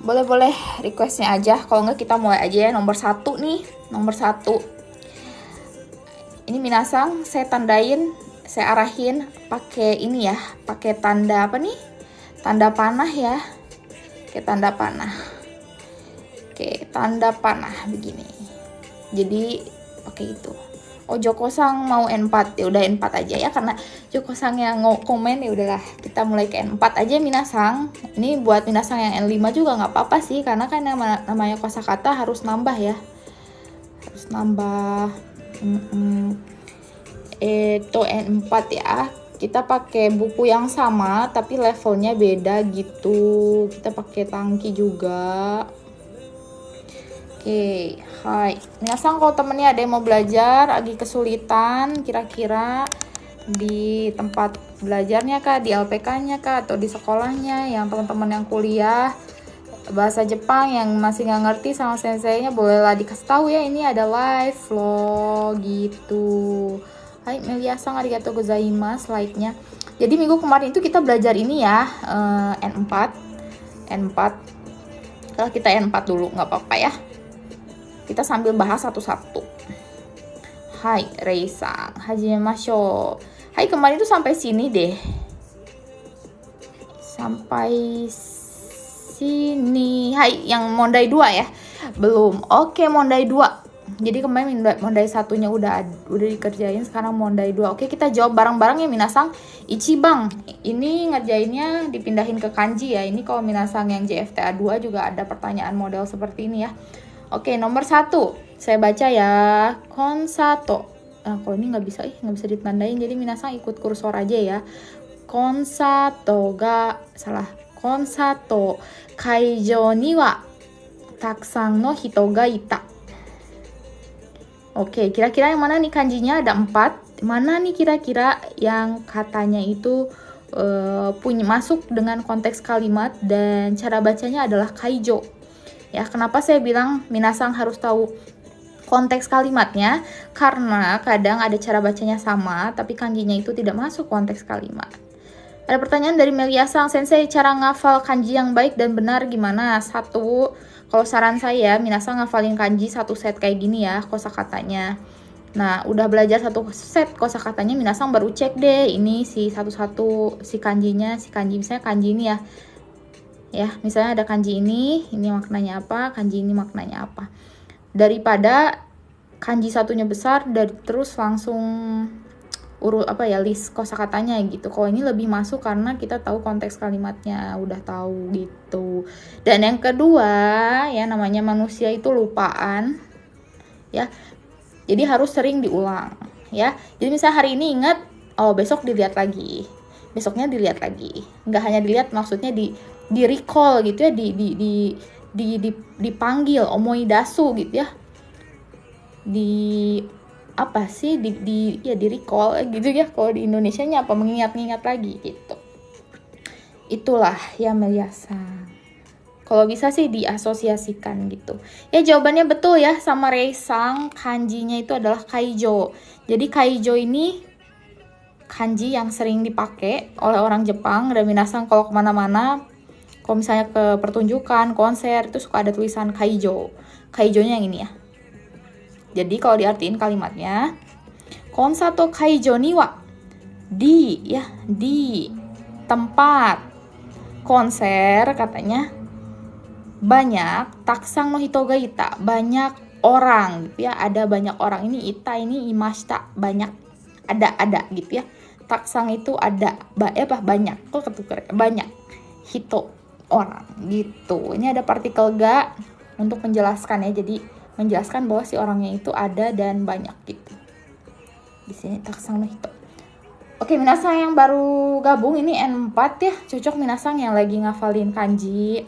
Boleh-boleh requestnya aja. Kalau nggak kita mulai aja ya. Nomor 1 nih. Nomor 1. Ini minasang saya tandain, saya arahin pakai ini ya. Pakai tanda apa nih? Tanda panah ya. Oke, tanda panah. Oke, tanda panah begini. Jadi pakai itu. Oh, Joko-sang mau N4, ya udah N4 aja ya, karena Joko-sang yang komen, ya udahlah kita mulai ke N4 aja minasang. Ini buat minasang yang N5 juga nggak apa-apa sih, karena kan namanya kosakata harus nambah ya, harus nambah. Itu N4 ya. Kita pakai buku yang sama tapi levelnya beda gitu. Kita pakai tangki juga. Oke, hai. Minasang kalau temennya ada yang mau belajar, lagi kesulitan, kira-kira di tempat belajarnya kah, di LPK-nya kah, atau di sekolahnya, yang teman-teman yang kuliah bahasa Jepang yang masih nggak ngerti sama senseinya, bolehlah dikasih tahu ya, ini ada live vlog gitu. Hai Melia-san, arigatou gozaimasu slide-nya. Jadi minggu kemarin itu kita belajar ini ya, N4. Kalau kita N4 dulu nggak apa-apa ya. Kita sambil bahas satu-satu. Hai, Rei-san, hajimemashou. Hai, kemarin tuh sampai sini deh. Sampai sini. Hai, yang Mondai 2 ya? Belum. Oke, Mondai 2. Jadi kemarin Mondai satunya udah dikerjain, sekarang Mondai 2. Oke, kita jawab bareng-bareng ya minasang. Ichibang, ini ngerjainnya dipindahin ke kanji ya. Ini kalau minasang yang JFTA 2 juga ada pertanyaan model seperti ini ya. Oke, nomor 1 saya baca ya. Konsato. Nah, kalau ini nggak bisa ditandain, jadi minasang ikut kursor aja ya. Konsato ga salah. Konsato kaijou ni wa takusang no hito ga ita. Oke, kira-kira yang mana nih kanjinya? Ada 4. Mana nih kira-kira yang katanya itu punya masuk dengan konteks kalimat dan cara bacanya adalah kaijo. Ya, kenapa saya bilang minasang harus tahu konteks kalimatnya? Karena kadang ada cara bacanya sama, tapi kanjinya itu tidak masuk konteks kalimat. Ada pertanyaan dari Melia-san, Sensei, cara ngafal kanji yang baik dan benar gimana? 1, kalau saran saya, minasang ngafalin kanji 1 set kayak gini ya, kosakatanya. Nah, udah belajar 1 set kosakatanya, minasang baru cek deh, ini si satu-satu si kanjinya, misalnya kanji ini ya. Ya, misalnya ada kanji ini maknanya apa, kanji ini maknanya apa. Daripada kanji satunya besar dan terus langsung list kosakatanya gitu. Kalau ini lebih masuk karena kita tahu konteks kalimatnya, udah tahu gitu. Dan yang kedua, ya namanya manusia itu lupaan. Ya. Jadi harus sering diulang, ya. Jadi misalnya hari ini ingat, besok dilihat lagi. Besoknya dilihat lagi. Nggak hanya dilihat, maksudnya di recall gitu ya, dipanggil omoidasu gitu ya, di recall gitu ya, kalau di Indonesianya apa, mengingat-ingat lagi gitu. Itulah ya Melia-san. Kalau bisa sih diasosiasikan gitu. Ya, jawabannya betul ya sama Rei-sang, kanjinya itu adalah kaijo. Jadi kaijo ini kanji yang sering dipakai oleh orang Jepang, dan minasang kalau kemana-mana, kalau misalnya ke pertunjukan, konser, itu suka ada tulisan kaijo. Kaijonya yang ini ya. Jadi kalau diartiin kalimatnya, konsato kaijo ni wa, di tempat konser katanya, banyak takusang no hito ga ita, banyak orang gitu ya, ada banyak orang. Ini ita, ini imashita, banyak, ada gitu ya. Takusang itu ada, banyak, kok ketukar, banyak, hito orang gitu. Ini ada partikel ga untuk menjelaskan ya, jadi menjelaskan bahwa si orangnya itu ada dan banyak gitu. Di sini takusang no hito. Oke, minasang yang baru gabung ini N4 ya, cocok minasang yang lagi ngafalin kanji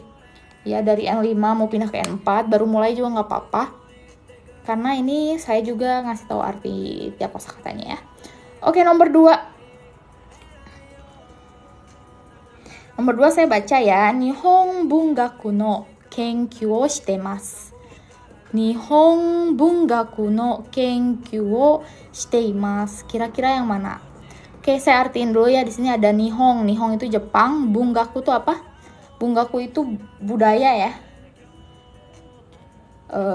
ya, dari N5 mau pindah ke N4, baru mulai juga nggak apa-apa, karena ini saya juga ngasih tahu arti tiap kosakatanya ya. Oke, nomor 2 saya baca ya. Nihon bungaku no kenkyū o shitemasu. Nihon bungaku no kenkyū o shiteimasu. Kira-kira yang mana? Oke, saya artiin dulu ya. Di sini ada Nihon. Nihon itu Jepang. Bungaku itu apa? Bungaku itu budaya ya,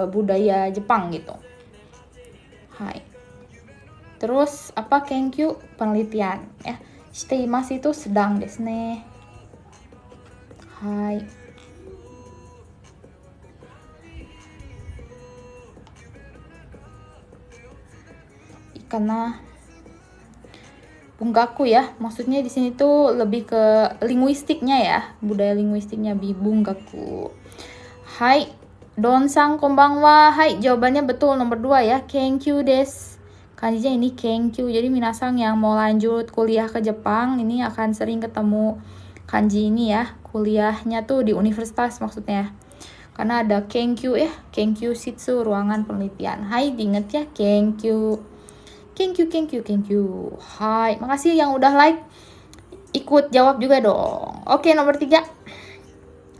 budaya Jepang gitu. Hai. Terus apa kenkyu, penelitian ya. Shiteimasu itu sedang desu ne. Hai. Karena bungaku ya, maksudnya di sini tuh lebih ke linguistiknya ya, budaya linguistiknya bungaku. Hai, Don-san konbanwa. Hai, jawabannya betul nomor 2 ya, kenkyu desu. Kanjinya ini kenkyu. Jadi minasang yang mau lanjut kuliah ke Jepang ini akan sering ketemu kanji ini ya. Kuliahnya tuh di universitas maksudnya. Karena ada kenkyu ya, kenkyu shitsu, ruangan penelitian. Hai, diinget ya, kenkyu. Kenkyu. Hai, makasih yang udah like. Ikut jawab juga dong. Oke, nomor 3.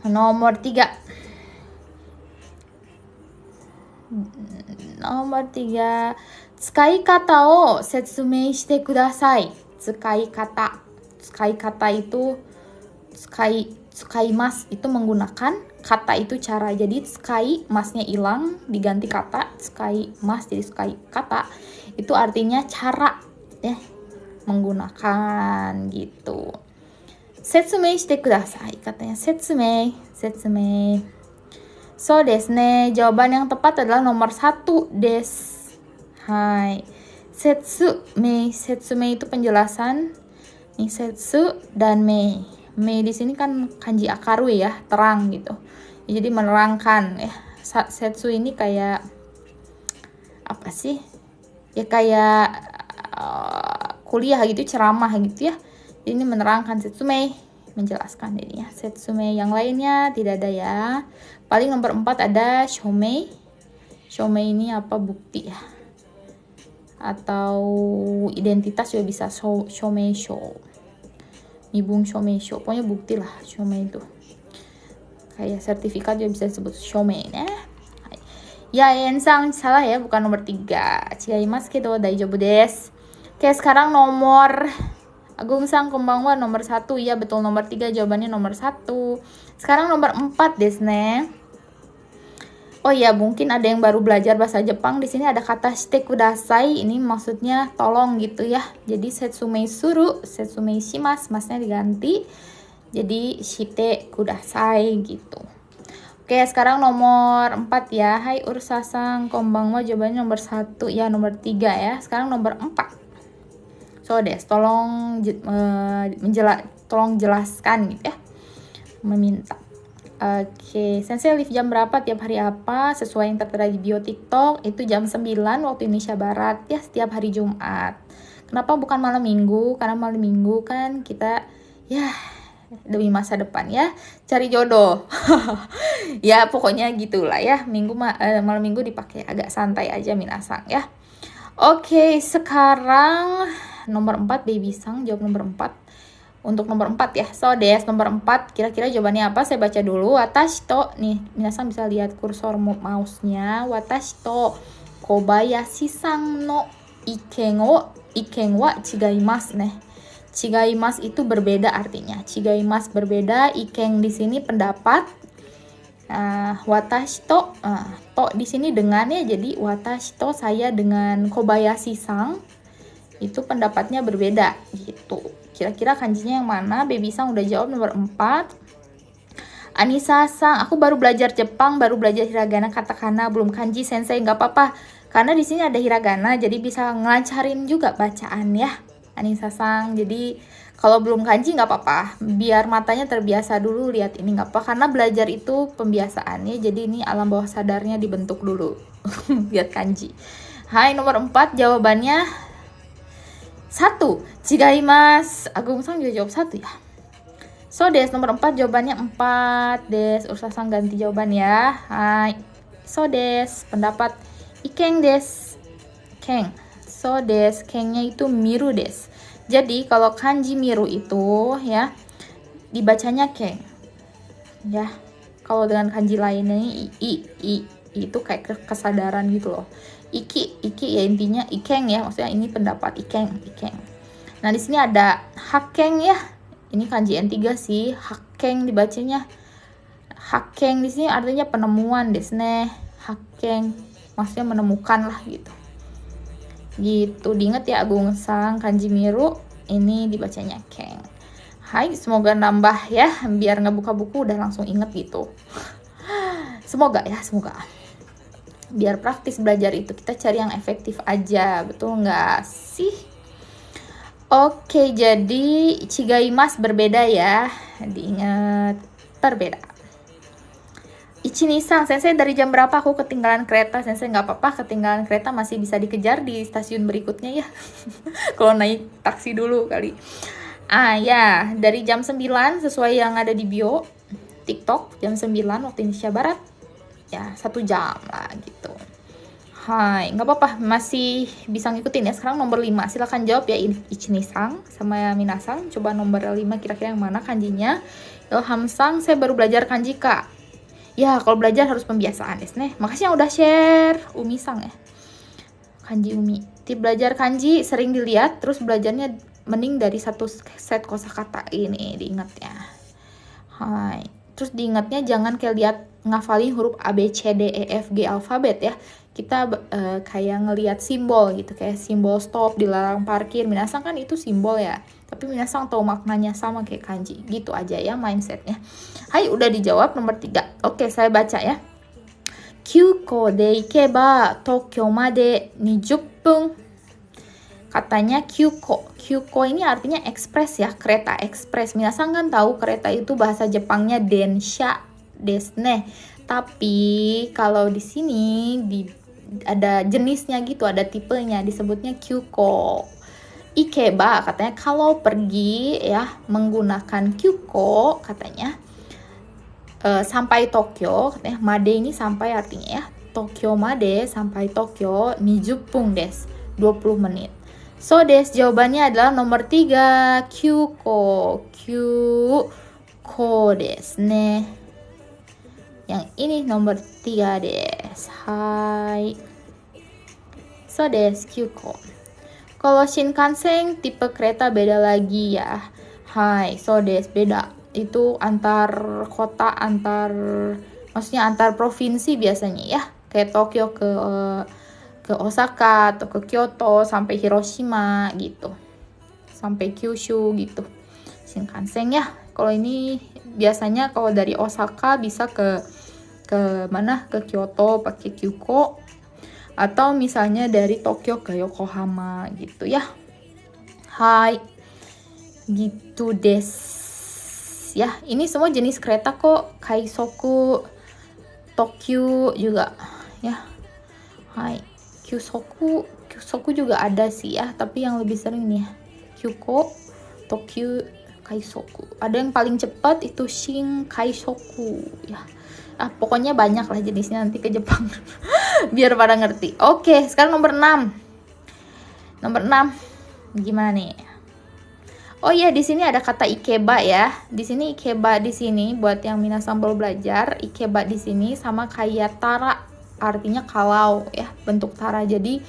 Nomor 3. Tsukai kata o setsumei shite kudasai. Tsukai kata itu tsukaimasu itu menggunakan, kata itu cara. Jadi tsukai masnya hilang diganti kata, tsukaimasu jadi tsukai kata. Itu artinya cara ya, menggunakan gitu. Setsumei shite kudasai katanya. Setsumei. So desu ne. Jawaban yang tepat adalah nomor 1 desu. Hai. Setsumei itu penjelasan. Nih setsu dan mei. Mei di sini kan kanji akaru ya, terang gitu. Jadi menerangkan ya. Setsu ini kayak apa sih? Ya kayak kuliah gitu, ceramah gitu ya. Ini menerangkan. Setsumei menjelaskan ini ya. Setsumei yang lainnya tidak ada ya. Paling nomor 4 ada shomei. Shomei ini apa, bukti ya, atau identitas juga bisa. Shomei sho, mibung shomei sho, pokoknya bukti lah. Shomei itu kayak sertifikat juga bisa disebut shomei ya. Ya, Ensang salah ya, bukan nomor 3. Chigaimasu kedo daijoubu desu. Oke, sekarang nomor Agung-san konbanwa, nomor 1. Ya, betul nomor 3, jawabannya nomor 1. Sekarang nomor 4 desu ne. Oh ya, mungkin ada yang baru belajar bahasa Jepang. Di sini ada kata shite kudasai. Ini maksudnya tolong gitu ya. Jadi setsumei suru, setsumei shimasu, masnya diganti jadi shite kudasai gitu. Oke, sekarang nomor 4 ya. Hai Ursa-san, konbanwa, jawabannya nomor 1 ya, nomor 3 ya. Sekarang nomor 4. So des, tolong jelaskan gitu ya. Meminta. Oke, Sensei live jam berapa, tiap hari apa? Sesuai yang tertera di bio TikTok, itu jam 9 waktu Indonesia Barat ya, setiap hari Jumat. Kenapa bukan malam minggu? Karena malam minggu kan kita ya demi masa depan ya, cari jodoh. Ya pokoknya gitulah ya, malam minggu dipakai agak santai aja minasang ya. Oke, sekarang nomor 4 Baby Sang jawab nomor 4. Untuk nomor 4 ya. So des, nomor 4 kira-kira jawabannya apa? Saya baca dulu. Watashi to, nih minasang bisa lihat kursor mouse-nya. Watashi to Kobayashi-san no iken wa chigaimasu nih. Chigaimasu itu berbeda artinya. Chigaimasu berbeda, iken di sini pendapat. Watashi to, to di sini dengan ya, jadi watashi to saya dengan Kobayashi-san itu pendapatnya berbeda gitu. Kira-kira kanjinya yang mana? Baby Sang udah jawab nomor 4. Anissa-san, aku baru belajar Jepang, baru belajar hiragana, katakana, belum kanji. Sensei nggak apa-apa, karena di sini ada hiragana, jadi bisa ngelancarin juga bacaan ya, Anissa-san. Jadi kalau belum kanji nggak apa-apa, biar matanya terbiasa dulu lihat ini, nggak apa, karena belajar itu pembiasaannya. Jadi ini alam bawah sadarnya dibentuk dulu lihat kanji. Hai, nomor 4 jawabannya 1. Chigaimasu. Agung-san juga jawab 1 ya. So des, nomor 4 jawabannya 4 des. Ursa-san ganti jawaban ya. Hai. So des, pendapat iken des. Ken. So des, kennya itu miru des. Jadi kalau kanji miru itu ya dibacanya ken. Ya. Kalau dengan kanji lainnya itu kayak kesadaran gitu loh. Iki ya intinya iken ya, maksudnya ini pendapat iken. Nah di sini ada haken ya, ini kanji N3 sih, Hakeng dibacanya Hakeng di sini artinya penemuan desu ne. Hakeng maksudnya menemukan lah gitu. Gitu, diinget ya Agung Sang kanji miru ini dibacanya keng. Hai, semoga nambah ya, biar nggak buka buku udah langsung inget gitu. Semoga ya, semoga. Biar praktis belajar itu kita cari yang efektif aja, betul nggak sih? Oke, jadi Ichigaimas berbeda ya, diingat berbeda. Ichinisan, Sensei dari jam berapa aku ketinggalan kereta? Sensei nggak apa-apa, ketinggalan kereta masih bisa dikejar di stasiun berikutnya ya. Kalau naik taksi dulu kali. Ya, dari jam 9 sesuai yang ada di bio TikTok, jam 9 waktu Indonesia Barat. Ya, 1 jam lah gitu. Hai, nggak apa-apa, masih bisa ngikutin ya. Sekarang nomor 5, silahkan jawab ya Ichini-sang sama Minasang. Coba nomor 5 kira-kira yang mana kanjinya? Ilham-sang, saya baru belajar kanji kak. Ya, kalau belajar harus pembiasaan des nih. Makasih yang udah share, Umi-sang ya. Kanji Umi. Tip belajar kanji sering dilihat, terus belajarnya mending dari satu set kosakata ini diingat ya. Hai. Terus diingatnya jangan kayak lihat ngafalin huruf A B C D E F G alfabet ya. Kita kayak ngelihat simbol gitu, kayak simbol stop, dilarang parkir. Minasang kan itu simbol ya. Tapi minasang tahu maknanya sama kayak kanji. Gitu aja ya mindsetnya. Hai, udah dijawab nomor 3. Oke, saya baca ya. Kyuko de ikeba Tokyo made 20 分. Katanya Kyuko. Kyuko ini artinya ekspres ya, kereta ekspres. Minasang kan tahu kereta itu bahasa Jepangnya densha desu ne. Tapi kalau di sini ada jenisnya gitu, ada tipenya, disebutnya Kyuko. Ikeba katanya kalau pergi ya menggunakan Kyuko katanya sampai Tokyo, katanya made ini sampai artinya ya. Tokyo made sampai Tokyo 20 分des, 20 menit. So des, jawabannya adalah nomor 3, Kyuko. Kyuko des ne. Yang ini nomor 3 des. Hai. So des, Kyuko. Kalau Shinkansen tipe kereta beda lagi ya. Hai, so des, beda. Itu antar kota, maksudnya antar provinsi biasanya ya. Kayak Tokyo ke Osaka atau ke Kyoto sampai Hiroshima gitu. Sampai Kyushu gitu. Shinkansen ya. Kalau ini biasanya kalau dari Osaka bisa ke mana? Ke Kyoto pakai Kyuko. Atau misalnya dari Tokyo ke Yokohama gitu ya. Hai. Gitu des. Ya, ini semua jenis kereta kok. Kaisoku, Tokyu juga ya. Hai. Kyusoku juga ada sih ya, tapi yang lebih sering nih ya. Kyuko, Tokyu, Kaisoku. Ada yang paling cepat itu Shin Kaisoku ya. Pokoknya banyak lah jenisnya, nanti ke Jepang. Biar pada ngerti. Oke, sekarang nomor 6. Nomor 6. Gimana nih? Oh iya, di sini ada kata ikeba ya. Di sini ikeba di sini buat yang minasang baru belajar, ikeba di sini sama kayak tara, artinya kalau ya, bentuk tara. Jadi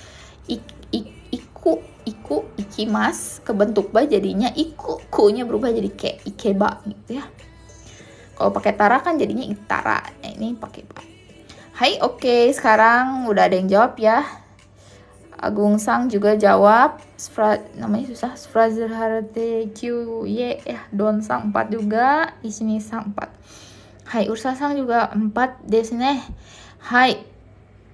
iku ikimas kebentuk ba jadinya ikunya berubah jadi kayak ikeba gitu ya. Kalau pakai tara kan jadinya itara. Nah, ini pakai ba. Hai, oke, sekarang udah ada yang jawab ya. Agung Sang juga jawab. Namanya susah. Sfrazerharte Q-Y ya. Don Sang 4 juga. Ishini Sang 4. Hai, Ursa Sang juga 4 desu ne. Hai.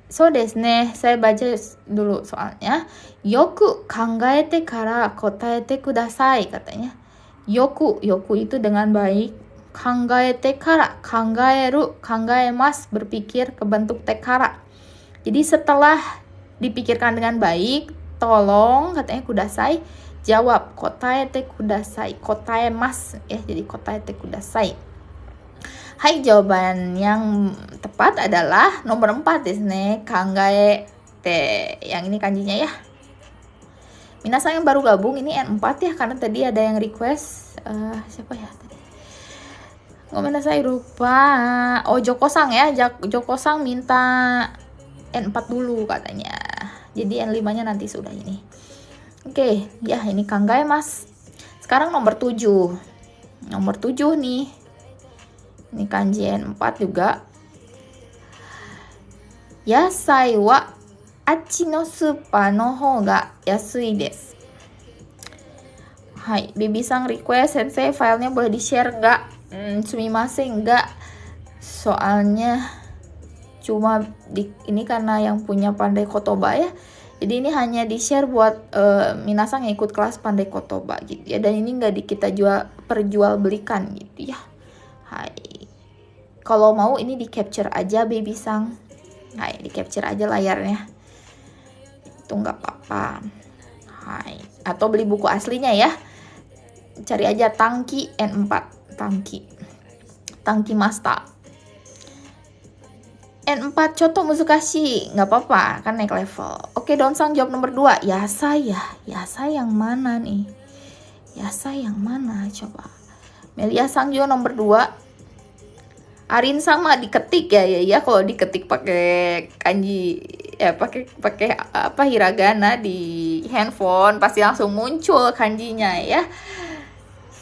So desu ne. Saya baca dulu soalnya. Yoku kangaete kara kotaete kudasai katanya. Yoku itu dengan baik. Kangaete kara, kangaeru, kangaemas, berpikir ke bentuk tekara. Jadi setelah dipikirkan dengan baik, tolong katanya kudasai, jawab kotaete kudasai, kotaemas ya, jadi kotaete kudasai. Hai, jawaban yang tepat adalah nomor 4 desu ne, kangaete. Yang ini kanjinya ya. Minasang yang baru gabung ini N4 ya, karena tadi ada yang request siapa ya tadi? Ngomongin saya lupa. Oh, Joko-sang ya. Joko-sang minta N4 dulu katanya. Jadi N5-nya nanti sudah ini. Oke, ya ini Kanggae Mas. Sekarang nomor 7. Nomor 7 nih. Ini kanji N4 juga. Yasai wa achi no super no hou ga yasui desu. Hai, Bibi Sang request sensei filenya boleh di-share nggak? Sumimasen nggak. Soalnya cuma ini karena yang punya Pandai Kotoba ya. Jadi ini hanya di-share buat minasang yang ikut kelas Pandai Kotoba gitu ya. Dan ini nggak kita perjualbelikan gitu ya. Hai. Kalau mau ini di-capture aja Baby Sang. Hai, di-capture aja layarnya. Itu nggak apa-apa. Hai. Atau beli buku aslinya ya. Cari aja Tangki N4. Tangki Masta. N4 Choto Muzukashi. Nggak apa-apa, kan naik level. Oke, Donsang jawab nomor 2. Yasai ya. Yasai yang mana nih? Yasai yang mana? Coba. Melia Sang juga nomor 2. Arin sama diketik ya kalau diketik pakai kanji ya pakai apa hiragana di handphone pasti langsung muncul kanjinya ya.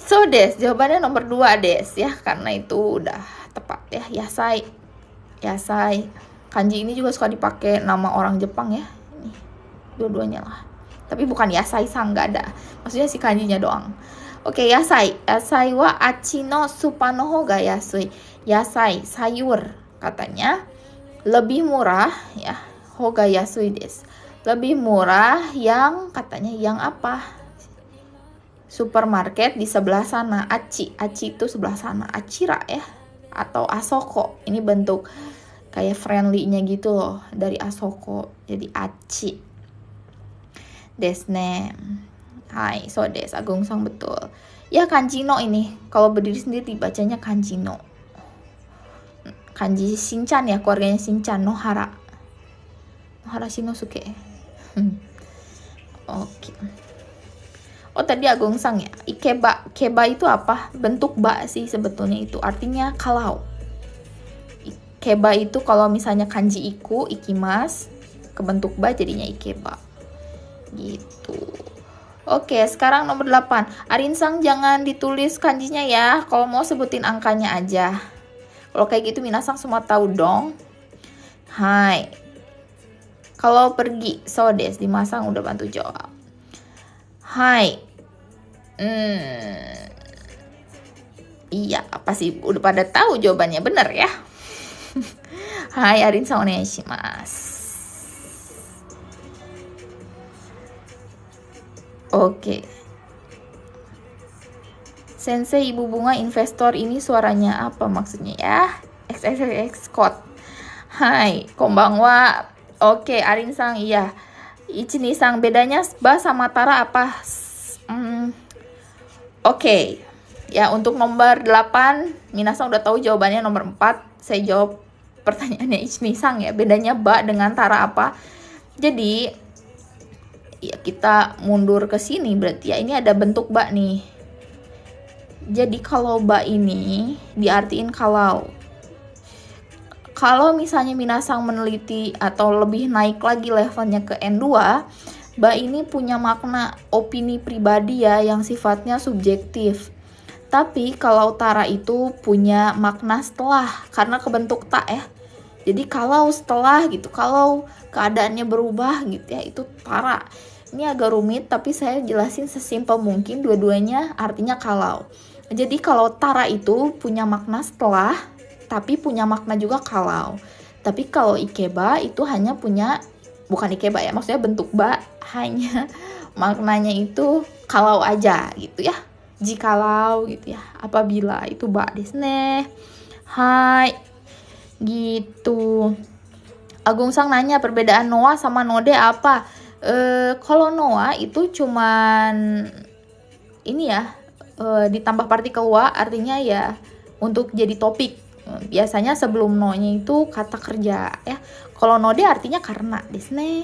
So Des, jawabannya nomor 2 Des ya, karena itu udah tepat ya. Yasai. Kanji ini juga suka dipakai nama orang Jepang ya. Ini dua-duanya lah. Tapi bukan Yasai Sang, nggak ada. Maksudnya si kanjinya doang. Oke, Yasai wa achi no supa no hou ga yasui. Yasai, sayur katanya lebih murah ya. Hou ga yasui desu. Lebih murah yang katanya yang apa? Supermarket di sebelah sana. Achi itu sebelah sana. Achira ya. Atau Asoko. Ini bentuk kayak friendly-nya gitu loh dari Asoko. Jadi Achi. Desne. Hai, so des, Agung Sang betul. Ya Kanjino ini, kalau berdiri sendiri dibacanya Kanjino. Kanji Shinchan ya, keluarganya Shinchan, Nohara Shinosuke. Oke. Oh tadi Agung Sang ya, Ikeba. Keba itu apa? Bentuk ba sih sebetulnya itu, artinya kalau. Ikeba itu kalau misalnya kanji iku, ikimas, kebentuk ba jadinya ikeba. Gitu. Oke, sekarang nomor 8. Arin Sang jangan ditulis kanjinya ya. Kalau mau sebutin angkanya aja. Kalau kayak gitu minasang semua tahu dong. Hai. Kalau pergi, so des, Dimasang udah bantu jawab. Hai. Iya, pasti udah pada tahu jawabannya, bener ya. Hai, Arin Sang onegaishimasu. Oke. Sensei Ibu Bunga investor ini suaranya apa maksudnya ya? XXX code. Hai, konbanwa. Oke, Arin Sang iya. Ichini Sang bedanya ba sama tara apa? Oke. Ya, untuk nomor 8 minasang udah tahu jawabannya. Nomor 4 saya jawab pertanyaannya Ichini Sang ya. Bedanya ba dengan tara apa? Jadi ya kita mundur ke sini berarti ya, ini ada bentuk ba nih. Jadi kalau ba ini diartiin kalau misalnya minasang meneliti atau lebih naik lagi levelnya ke N2, ba ini punya makna opini pribadi ya yang sifatnya subjektif. Tapi kalau tara itu punya makna setelah, karena kebentuk tak ya. Jadi kalau setelah gitu, kalau keadaannya berubah gitu ya, itu tara. Ini agak rumit tapi saya jelasin sesimpel mungkin, dua-duanya artinya kalau. Jadi kalau tara itu punya makna setelah, tapi punya makna juga kalau. Tapi kalau ikeba itu hanya punya, bukan ikeba ya, maksudnya bentuk ba hanya maknanya itu kalau aja gitu ya. Jikalau gitu ya, apabila itu ba desu ne. Hai. Gitu. Agung Sang nanya perbedaan Noa sama Node apa? Kalau Noa itu cuman ini ya, ditambah partikel wa artinya ya untuk jadi topik. Biasanya sebelum no-nya itu kata kerja ya. Kalau Node artinya karena desne.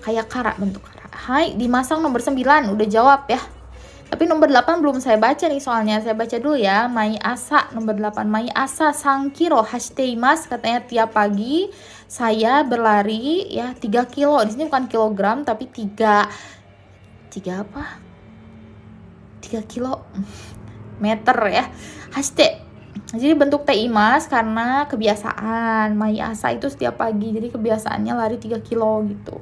Kayak kara, bentuk kara. Hai, Dimasang nomor 9 udah jawab ya. Tapi nomor 8 belum saya baca nih soalnya. Saya baca dulu ya. Mai asa nomor 8. Mai asa 3 kilo hashiteimasu, katanya tiap pagi saya berlari ya 3 kilo. Di sini bukan kilogram tapi 3 apa? 3 kilo meter ya. Hashite Jadi bentuk teimas karena kebiasaan. Mai asa itu setiap pagi, jadi kebiasaannya lari 3 kilo gitu.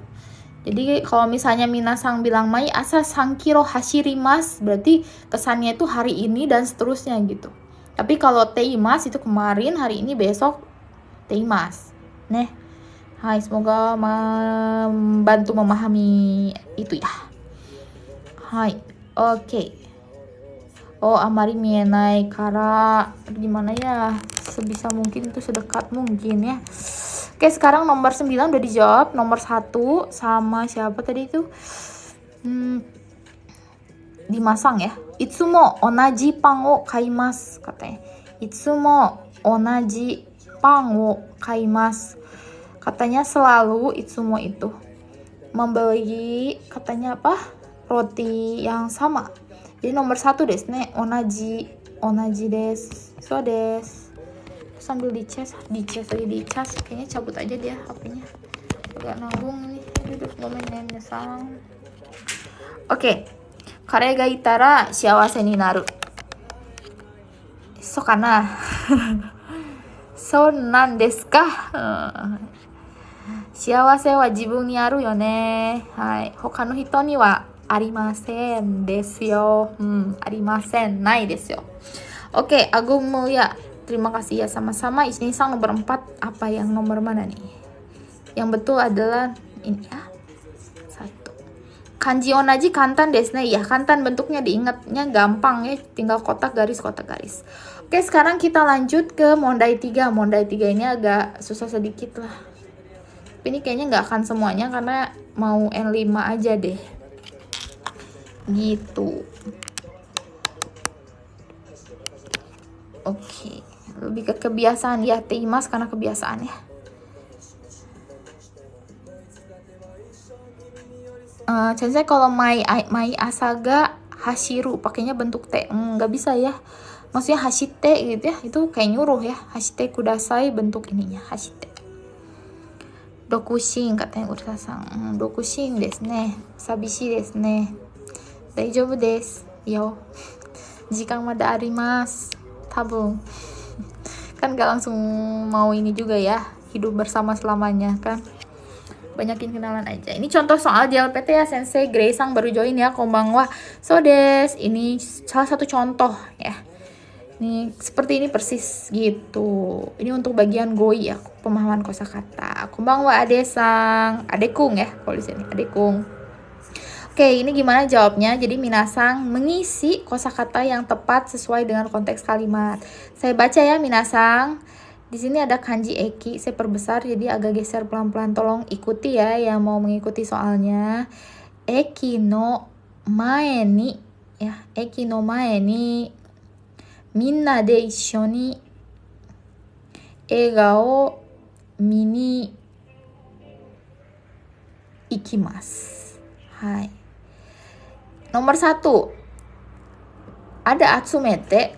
Jadi kalau misalnya minasang bilang mai asa 3 kilo hashirimas, berarti kesannya itu hari ini dan seterusnya gitu. Tapi kalau teimas itu kemarin, hari ini, besok teimas. Neh. Hai, semoga membantu memahami itu ya. Hai, oke. Oh, amari mienai kara, gimana ya, sebisa mungkin itu sedekat mungkin ya. Oke, sekarang nomor 9 udah dijawab. Nomor 1 sama siapa tadi itu? Dimasang ya. Itsumo onaji pan o kaimasu katanya. Itsumo onaji pan o kaimasu. Katanya selalu itsumo itu membeli, katanya apa? Roti yang sama. Jadi nomor 1 desu ne, onaji desu. So desu. Sambil dicas kayaknya cabut aja dia HP-nya. Agak nanggung nih. Aduh, gomen nyesang. Oke. Kare ga itara shiawase ni naru. So kana. So nan desu ka? Shiawase wa jibun ni aru yo ne. Hai. Hoka no hito ni wa arimasen desu yo. Arimasen, nai desu yo. Oke, Agung Mulia. Terima kasih ya, sama-sama. Isni-sang nomor 4. Apa yang nomor mana nih? Yang betul adalah ini ya. 1. Kanji onaji kantan desu ne. Ya, kantan bentuknya diingatnya gampang ya. Tinggal kotak garis. Oke, sekarang kita lanjut ke mondai 3. Mondai 3 ini agak susah sedikit lah. Tapi ini kayaknya nggak akan semuanya karena mau N5 aja deh. Gitu. Oke. Lebih ke kebiasaan ya, teimas karena kebiasaan ya. Contohnya kalau mai asaga hashiru pakainya bentuk T, nggak bisa ya. Maksudnya hashite gitu ya, itu kayak nyuruh ya. Hashite kudasai bentuk ininya, hashite. Dokushin katanya Ursa-san. Dokushin desu ne. Sabishi desu ne. Daijoubu desu. Yo. Jikan mada arimasu. Tabung. Kan gak langsung mau ini juga ya, hidup bersama selamanya kan. Banyakin kenalan aja. Ini contoh soal JLPT ya, Sensei Grace-sang baru join ya, konbanwa. So des, ini salah satu contoh ya. Ini seperti ini persis gitu. Ini untuk bagian goi ya, pemahaman kosakata. Konbanwa ade-sang, adekung ya kalau di sini, adekung. Oke, ini gimana jawabnya? Jadi minasang mengisi kosakata yang tepat sesuai dengan konteks kalimat. Saya baca ya minasang. Di sini ada kanji eki, saya perbesar jadi agak geser pelan-pelan. Tolong ikuti ya yang mau mengikuti soalnya. Eki no mae ni ya, eki no mae ni minna de issho ni eiga o mini ikimasu. Hai. Nomor 1. Ada atsumete.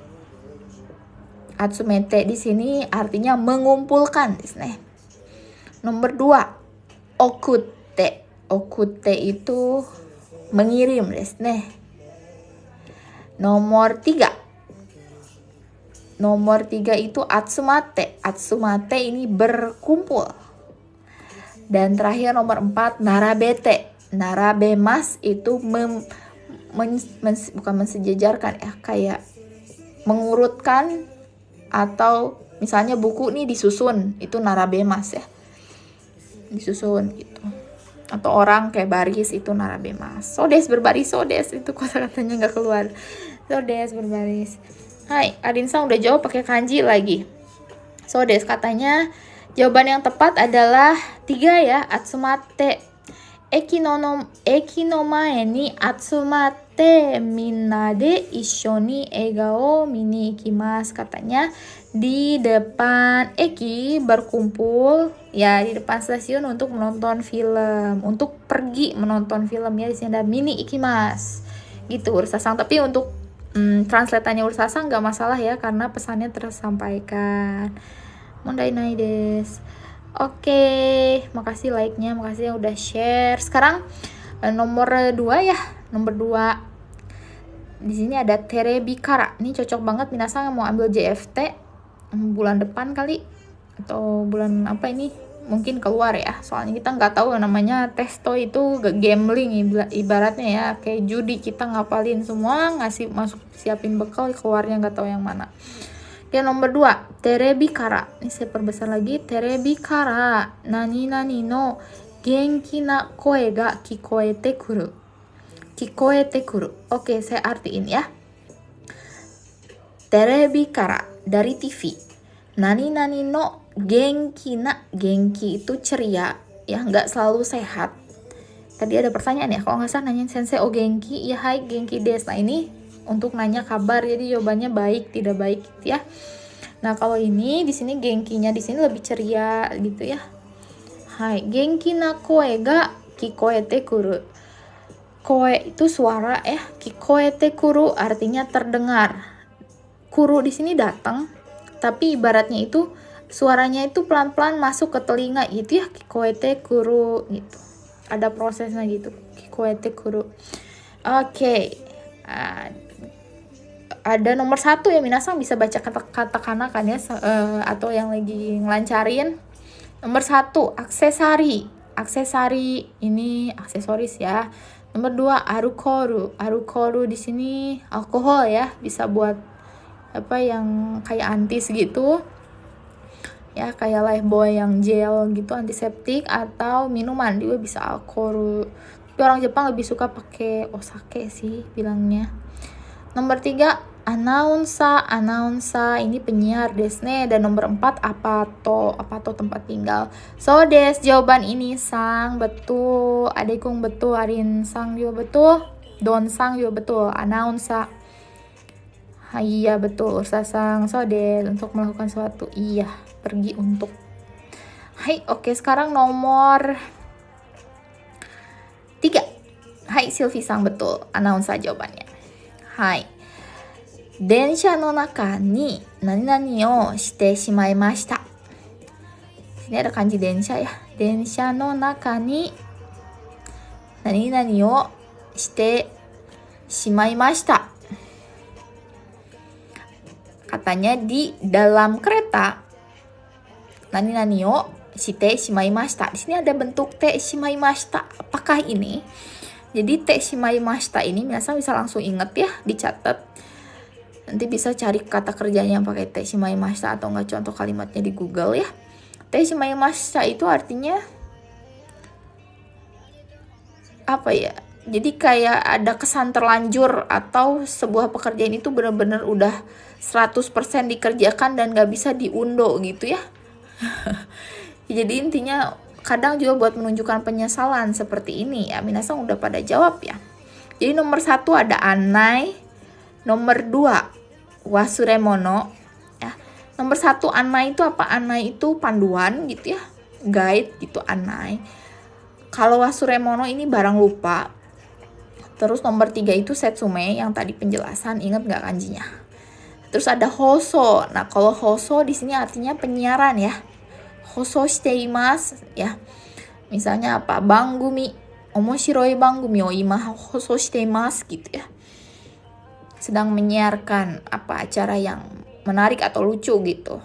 Atsumete di sini artinya mengumpulkan desu ne. Nomor 2. Okute. Okute itu mengirim desu ne. Nomor 3. Nomor 3 itu atsumate. Atsumate ini berkumpul. Dan terakhir nomor 4, narabete. Narabemas itu bukan mensejajarkan ya, kayak mengurutkan, atau misalnya buku nih disusun, itu narabemas ya, disusun gitu. Atau orang kayak baris, itu narabemas. Sodes, berbaris, sodes, itu kata-katanya nggak keluar. Sodes, berbaris. Hai, Adin-san udah jawab pakai kanji lagi. Sodes, katanya jawaban yang tepat adalah 3 ya, atsumate. Eki no mae ni atsumate minna de issho ni eiga o mini ikimasu. Katanya di depan eki berkumpul ya, di depan stasiun untuk menonton film, untuk pergi menonton film ya. Di sini ada mini ikimasu gitu Ursa-san. Tapi untuk translatannya Ursa-san nggak masalah ya, karena pesannya tersampaikan. Mondai nai desu. Oke, makasih like-nya, makasih yang udah share. Sekarang nomor 2 ya. Nomor 2. Di sini ada terebi kara. Ini cocok banget minasang yang mau ambil JFT. bulan depan kali, atau bulan apa ini mungkin keluar ya, soalnya kita nggak tahu namanya testo itu gambling ibaratnya ya, kayak judi, kita ngapalin semua, ngasih masuk siapin bekal, keluarnya nggak tahu yang mana. Oke, nomor 2, terebi kara. Ini saya perbesar lagi, terebi kara nani nani no genki na koe ga kikoete kuru. Kikoete kuru. Oke, saya artiin ya. Terebi kara, dari TV. Nani nani no genki na, genki itu ceria ya, nggak selalu sehat. Tadi ada pertanyaan ya, kalau nggak salah nanyain sensei o genki, ya hai genki des. Nah ini untuk nanya kabar, jadi jawabannya baik tidak baik gitu ya. Nah kalau ini di sini genkinya di sini lebih ceria gitu ya. Hai genki na koe ga kikoete kuru. Koe itu suara ya, kikoete kuru artinya terdengar. Kuru di sini datang, tapi ibaratnya itu suaranya itu pelan-pelan masuk ke telinga gitu ya, kikoete kuru gitu. Ada prosesnya gitu, kikoete kuru. Oke. Ada nomor 1 ya, minasang bisa baca katakana kan ya, atau yang lagi ngelancarin. Nomor 1, aksesari. Aksesari ini aksesoris ya. Nomor 2, arukoru. Arukoru di sini alkohol ya, bisa buat apa yang kayak antis gitu ya, kayak Lifebuoy yang gel gitu, antiseptik, atau minuman juga bisa alkohol. Tapi orang Jepang lebih suka pakai osake sih bilangnya. Nomor 3, announcer. Announcer ini penyiar desne. Dan nomor 4, apato. Apato tempat tinggal. So des, jawaban ini sang betul, adekung betul, Arin sang juga betul, Don sang juga betul, announcer. Iya betul, sasang sode untuk melakukan sesuatu. Iya, pergi untuk. Hai, oke, sekarang nomor 3. Hai, Silvi sang betul, announcer jawabannya. Hai. Densha no naka ni nani o shite shimaimashita. Sini ada kanji densha ya. Densha no naka ni nani o shite shimaimashita. Katanya di dalam kereta nani o shite shimaimashita. Di sini ada bentuk te shimaimashita. Apakah ini? Jadi te shimaimashita ini biasa bisa langsung inget ya, dicatat. Nanti bisa cari kata kerjanya yang pakai te shimaimashita atau enggak contoh kalimatnya di Google ya. Te shimaimashita itu artinya apa ya? Jadi kayak ada kesan terlanjur, atau sebuah pekerjaan itu benar-benar udah 100% dikerjakan dan gak bisa diundo gitu ya. Jadi intinya kadang juga buat menunjukkan penyesalan seperti ini ya. Minasang udah pada jawab ya. Jadi nomor 1 ada anai, nomor 2 wasuremono ya. Nomor 1 anai itu apa? Anai itu panduan gitu ya, guide gitu anai. Kalau wasuremono ini barang lupa. Terus nomor 3 itu setsume yang tadi penjelasan, ingat nggak kanjinya? Terus ada hoso. Nah kalau hoso di sini artinya penyiaran ya. Hoso shiteimasu ya. Misalnya apa? Bangumi, omoshiroi bangumi o ima hoso shiteimasu gitu ya. Sedang menyiarkan apa acara yang menarik atau lucu gitu.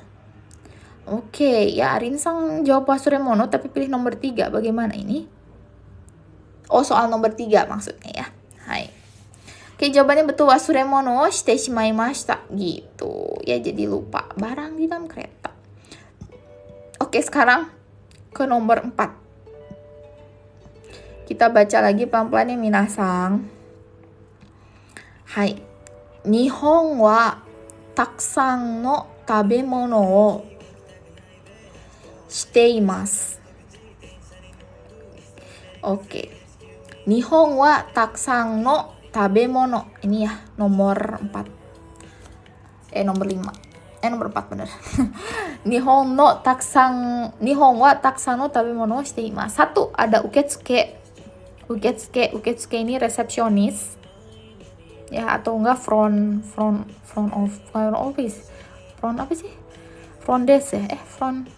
Oke, ya Arinsang jawab wasuremono tapi pilih nomor 3. Bagaimana ini? Oh, soal nomor 3 maksudnya ya. Hai. Oke, jawabannya betul, wasuremono shite shimaimashita gitu. Ya jadi lupa barang di dalam kereta. Oke, sekarang ke nomor 4. Kita baca lagi pelan-pelan ya minasang. Hai. Nihon wa takusan no tabemono o shite imasu. Oke. Nihon wa takusan no tabemono. Ini ya nomor 4. Nomor 5. Nomor 4 bener. Nihon wa takusan no tabemono shite imasu. 1 ada uketsuke. Uketsuke ini resepsionis. Ya atau enggak front office. Front apa sih? Front desk ya.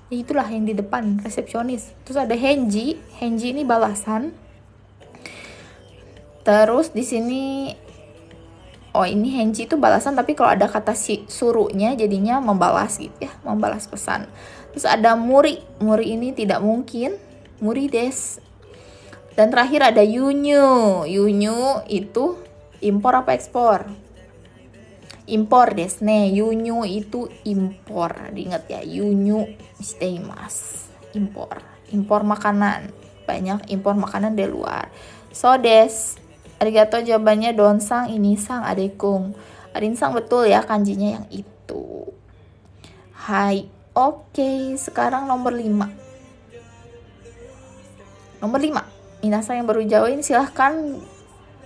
Itulah yang di depan, resepsionis. Terus ada henji. Henji ini balasan. Terus di sini Oh, ini henji itu balasan, tapi kalau ada kata suruhnya jadinya membalas gitu ya, membalas pesan. Terus ada muri. Muri ini tidak mungkin. Muri des. Dan terakhir ada yunyu. Yunyu itu impor apa ekspor? Impor desu ne. Yunyu itu impor. Diingat ya, yunyu shiteimasu. Impor. Impor makanan. Banyak impor makanan dari luar. So des. Arigato, jawabannya donsang, inisang, adekung. Arinsang betul ya kanjinya yang itu. Hai. Oke, sekarang nomor 5. Nomor 5. Minasang yang baru jawab ini silahkan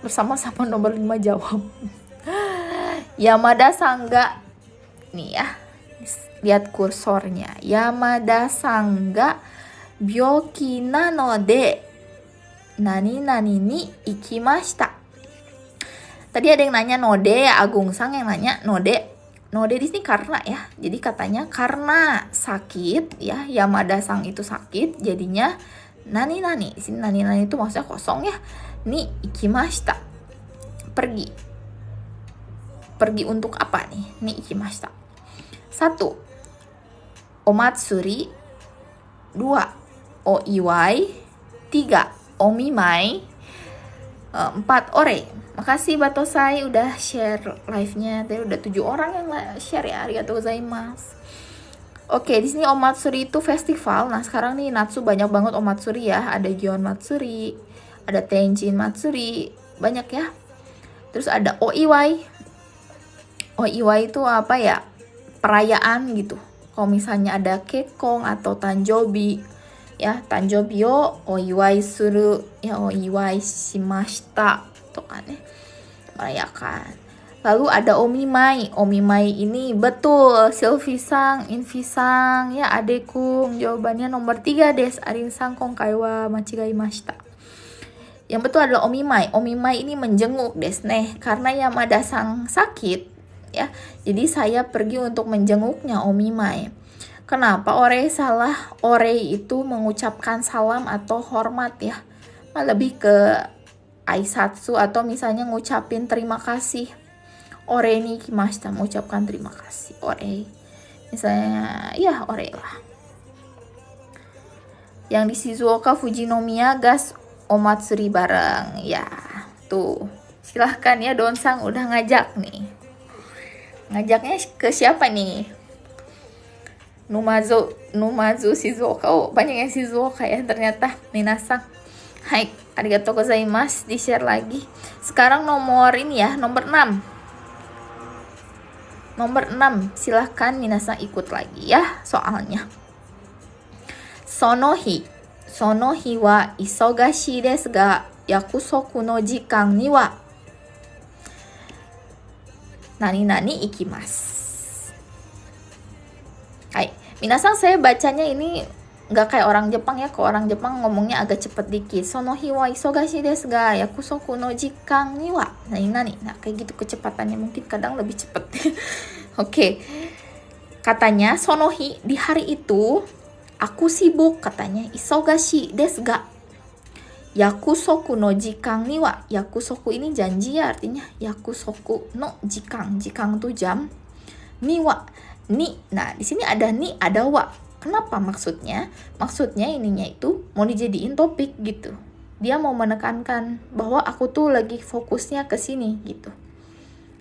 bersama-sama nomor 5 jawab. Yamada Sangga. Nih ya. Lihat kursornya. Yamada Sangga byoki nanode nani-nani ni ikimashita. Tadi ada yang nanya node ya, Agung Sang yang nanya node. Node di sini karena ya. Jadi katanya karena sakit ya, Yamada Sang itu sakit, jadinya nani-nani. Di sini nani-nani itu maksudnya kosong ya. Ni ikimashita. Pergi. Pergi untuk apa nih? Ni ikimashita. 1. Omatsuri. 2. Oiwai. 3. Omimai. 4. Ore. Makasih Batosai udah share live-nya. Tadi udah 7 orang yang share ya. Arigatou gozaimasu. Oke, di sini Omatsuri itu festival. Nah, sekarang nih Natsu banyak banget Omatsuri ya. Ada Gion Matsuri, ada Tenjin Matsuri, banyak ya. Terus ada Oiwai. Oiwai itu apa ya? Perayaan gitu. Kalau misalnya ada Kekong atau Tanjobi ya, Tanjobi yo oiwai suru ya, oiwai shimashita tuh kan ya, merayakan. Lalu ada omimai. Omimai ini betul Silvisang, Invisang ya, adekung. Jawabannya nomor 3 des. Arinsang kongkai wa machigaimashita. Yang betul adalah omimai. Omimai ini menjenguk des neh, karena Yamada Sang sakit ya. Jadi saya pergi untuk menjenguknya, omimai. Kenapa ore salah? Ore itu mengucapkan salam atau hormat ya. Lebih ke aisatsu atau misalnya ngucapin terima kasih. Ore ni kimashita, mengucapkan terima kasih. Ore. Misalnya ya ore lah. Yang di Shizuoka Fujinomiya gas omatsuri bareng. Ya, tuh. Silahkan ya Donsang udah ngajak nih. Ngajaknya ke siapa nih? Numazu Shizuoka. Oh, banyak yang Shizuoka ya ternyata. Minasang. Hai, arigatou gozaimasu. Di share lagi. Sekarang nomor ini ya, nomor 6. Nomor 6. Silahkan minasang ikut lagi ya soalnya. Sonohi. Sonohi wa isogashi desu ga yakusoku no jikan ni wa nani-nani ikimasu. Hai, minasang saya bacanya ini nggak kayak orang Jepang ya. Kalau orang Jepang ngomongnya agak cepet dikit. Sonohi wa isogashi desu ga yakusoku no jikan ni wa nani-nani. Nah, kayak gitu kecepatannya, mungkin kadang lebih cepet. Oke. Katanya sonohi, di hari itu aku sibuk katanya. Isogashi desu ga yakusoku no jikan ni wa. Yakusoku ini janji ya artinya. Yakusoku no jikan. Jikan tuh jam. Ni wa ni. Nah, di sini ada ni, ada wa. Kenapa maksudnya? Maksudnya ininya itu mau dijadiin topik gitu. Dia mau menekankan bahwa aku tuh lagi fokusnya ke sini gitu.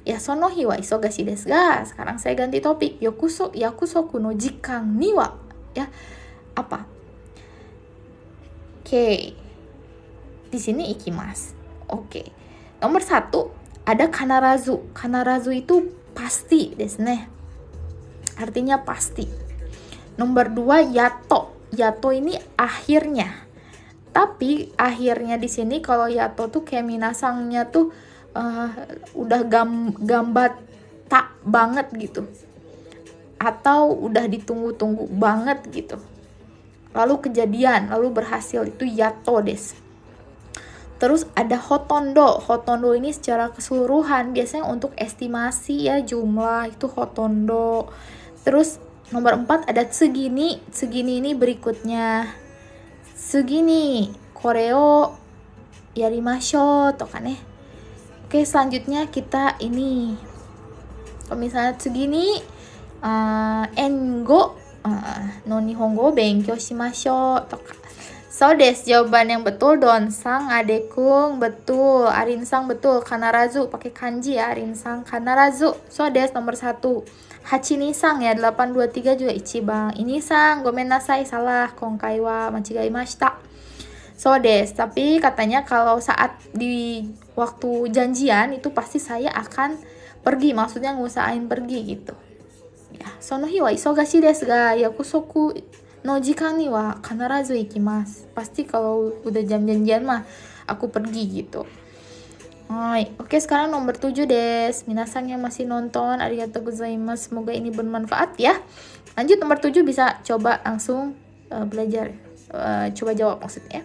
Ya, sonohi wa isogashi desu ga. Sekarang saya ganti topik. Yakusoku no jikan ni wa. Ya, apa? Oke. Di sini ikimasu. Oke. Nomor 1 ada kanarazu. Kanarazu itu pasti desu ne. Artinya pasti. Nomor 2 yato. Yato ini akhirnya. Tapi akhirnya di sini kalau yato tuh kayak minasangnya tuh udah gambat tak banget gitu. Atau udah ditunggu-tunggu banget gitu. Lalu kejadian, lalu berhasil, itu yato des. Terus ada hotondo. Hotondo ini secara keseluruhan biasanya untuk estimasi ya jumlah, itu hotondo. Terus nomor 4 ada tsugini. Tsugini ini berikutnya. Tsugini koreo yarimashou to kan ya. Oke, selanjutnya kita ini. Kalau misalnya segini, engo no nihongo benkyou shimashou. So des, jawaban yang betul donsang, adekung betul, arinsang betul, kanarazu pakai kanji ya, arinsang kanarazu. So des nomor 1. Hachinisang ya, 823 juga ichiban. Inisang, gomen nasai, salah, konkai wa machigaimashita. So des, tapi katanya kalau saat di waktu janjian itu pasti saya akan pergi, maksudnya ngusahain pergi gitu. Ya, sono hi wa isogashi desu ga yakusoku no jikan ni wa kanarazu ikimasu. Pasti kalau udah jam janjian mah aku pergi gitu. Oke, sekarang nomor 7 des. Minasan yang masih nonton, arigatou gozaimasu. Semoga ini bermanfaat ya. Lanjut nomor 7, bisa coba langsung belajar. Coba jawab maksudnya.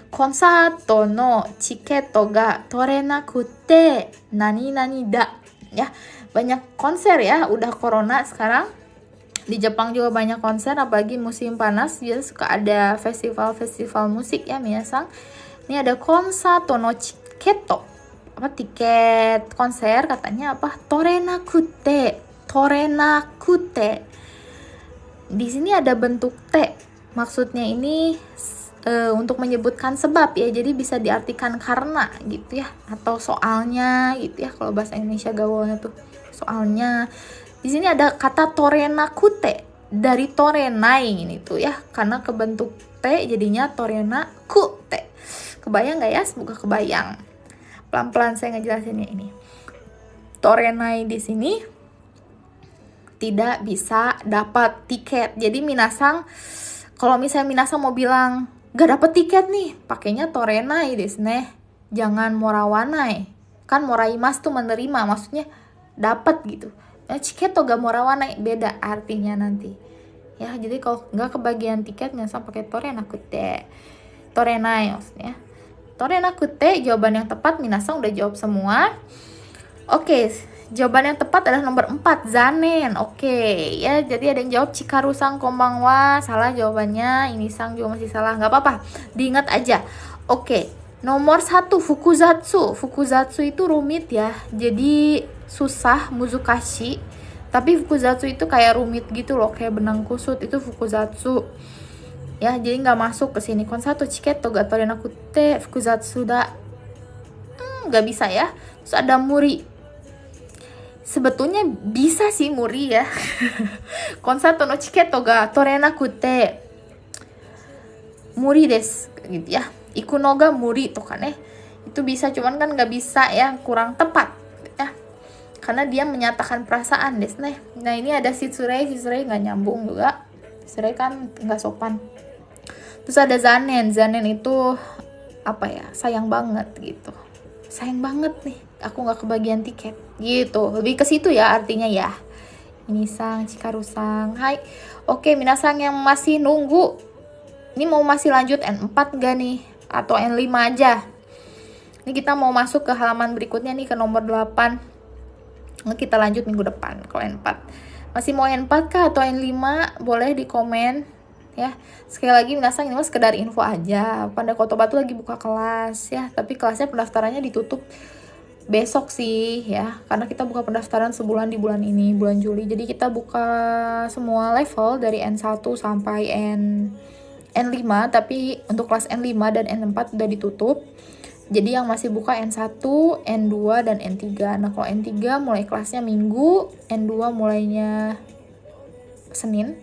Konsato no chiketo ga torenakutte nani nani da. Ya, banyak konser ya, udah corona sekarang. Di Jepang juga banyak konser, apalagi musim panas, dia suka ada festival-festival musik ya, minasang. Ini ada konsato no chiketo, apa tiket konser katanya apa? Torenakute. Di sini ada bentuk T. Maksudnya ini untuk menyebutkan sebab ya, jadi bisa diartikan karena gitu ya, atau soalnya gitu ya, kalau bahasa Indonesia gaulnya tuh soalnya. Di sini ada kata torenakute, dari torenai ini tuh ya, karena kebentuk T jadinya torenakute. Kebayang nggak ya? Semoga kebayang. Pelan-pelan saya ngejelasinnya ini. Torenai di sini tidak bisa dapat tiket. Jadi minasang, kalau misalnya minasang mau bilang gak dapet tiket nih, pakainya torenai desu ne. Jangan morawanai. Kan moraimasu tuh menerima, maksudnya dapat gitu. Chiketo ga morawanai, beda artinya nanti. Ya, jadi kalau nggak kebagian tiket minasang pakai torenakute. Torenai maksudnya. Torenakute, jawaban yang tepat minasang udah jawab semua. Oke, jawaban yang tepat adalah nomor 4, zanen. Oke, ya, jadi ada yang jawab Chikaru-sang konbanwa, salah jawabannya. Ini sang juga masih salah, nggak apa-apa, diingat aja. Oke, nomor 1, fukuzatsu. Fukuzatsu itu rumit ya, jadi susah, muzukashi. Tapi fukuzatsu itu kayak rumit gitu loh, kayak benang kusut, itu fukuzatsu. Ya, jadi nggak masuk ke sini. Konsato chiketo ga torenakute fukuzatsu da. Nggak bisa ya. Terus ada muri. Sebetulnya bisa sih muri ya. Konsato no chiketo ga torenakute muri desu gitu ya. Ikuno ga muri tuh kan ya. Itu bisa, cuman kan nggak bisa ya, kurang tepat ya. Karena dia menyatakan perasaan desu ne. Nah, ini ada shitsurei nggak nyambung juga. Shitsurei kan nggak sopan. Terus ada zanen. Zanen itu apa ya? Sayang banget gitu. Sayang banget nih, aku nggak kebagian tiket gitu, lebih ke situ ya artinya ya. Ini sang Chikaru-sang. Hai. Oke, minasang yang masih nunggu, ini mau masih lanjut N4 gak nih, atau N5 aja? Ini kita mau masuk ke halaman berikutnya nih, ke nomor 8. Kita lanjut minggu depan kalau N4. Masih mau N4 kah atau N5? Boleh di komen ya. Sekali lagi minasang, ini mas sekedar info aja. Pandai Kotoba tuh lagi buka kelas ya, tapi kelasnya pendaftarannya ditutup besok sih ya, karena kita buka pendaftaran sebulan di bulan ini, bulan Juli. Jadi kita buka semua level dari N1 sampai N5, tapi untuk kelas N5 dan N4 udah ditutup. Jadi yang masih buka N1, N2, dan N3. Nah, kalau N3 mulai kelasnya Minggu, N2 mulainya Senin.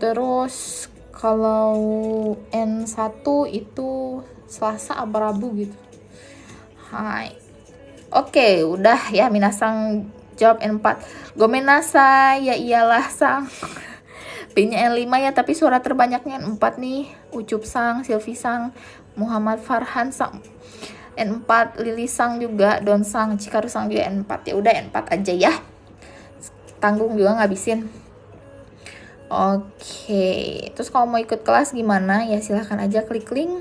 Terus kalau N1 itu Selasa apa Rabu gitu. Hai. Oke, udah ya minasang jawab N4. Gomenasai, ya iyalah sang. Pilihnya N5 ya, tapi suara terbanyaknya N4 nih. Ucup sang, Silvi sang, Muhammad Farhan sang. N4, Lili sang juga, Don sang, Chikaru sang juga N4. Ya udah N4 aja ya. Tanggung juga ngabisin. Oke, terus kalau mau ikut kelas gimana ya, silahkan aja klik link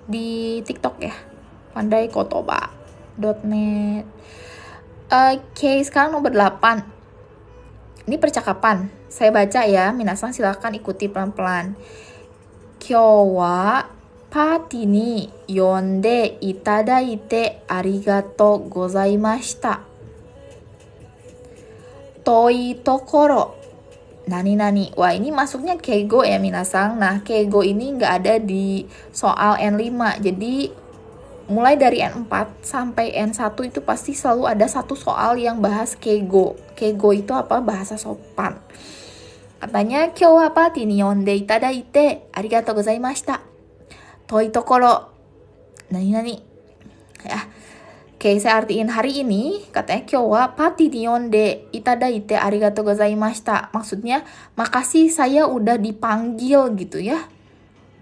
di TikTok ya, pandaikotoba.net. Oke, sekarang nomor 8. Ini percakapan, saya baca ya, minasang silahkan ikuti pelan-pelan. Kyou wa パーティーに呼んでいただいてありがとうございました。遠いところnani nani. Wah, ini masuknya keigo ya minasang. Nah, keigo ini nggak ada di soal N5. Jadi mulai dari N4 sampai N1 itu pasti selalu ada satu soal yang bahas keigo. Keigo itu apa? Bahasa sopan. Katanya, kyou wa party ni yonde itadaite arigatou gozaimashita. Toi tokoro nani nani. Ya. Oke, saya artiin hari ini, katanya kyou wa party ni yonde itadaite arigatou gozaimashita. Maksudnya, makasih saya udah dipanggil gitu ya.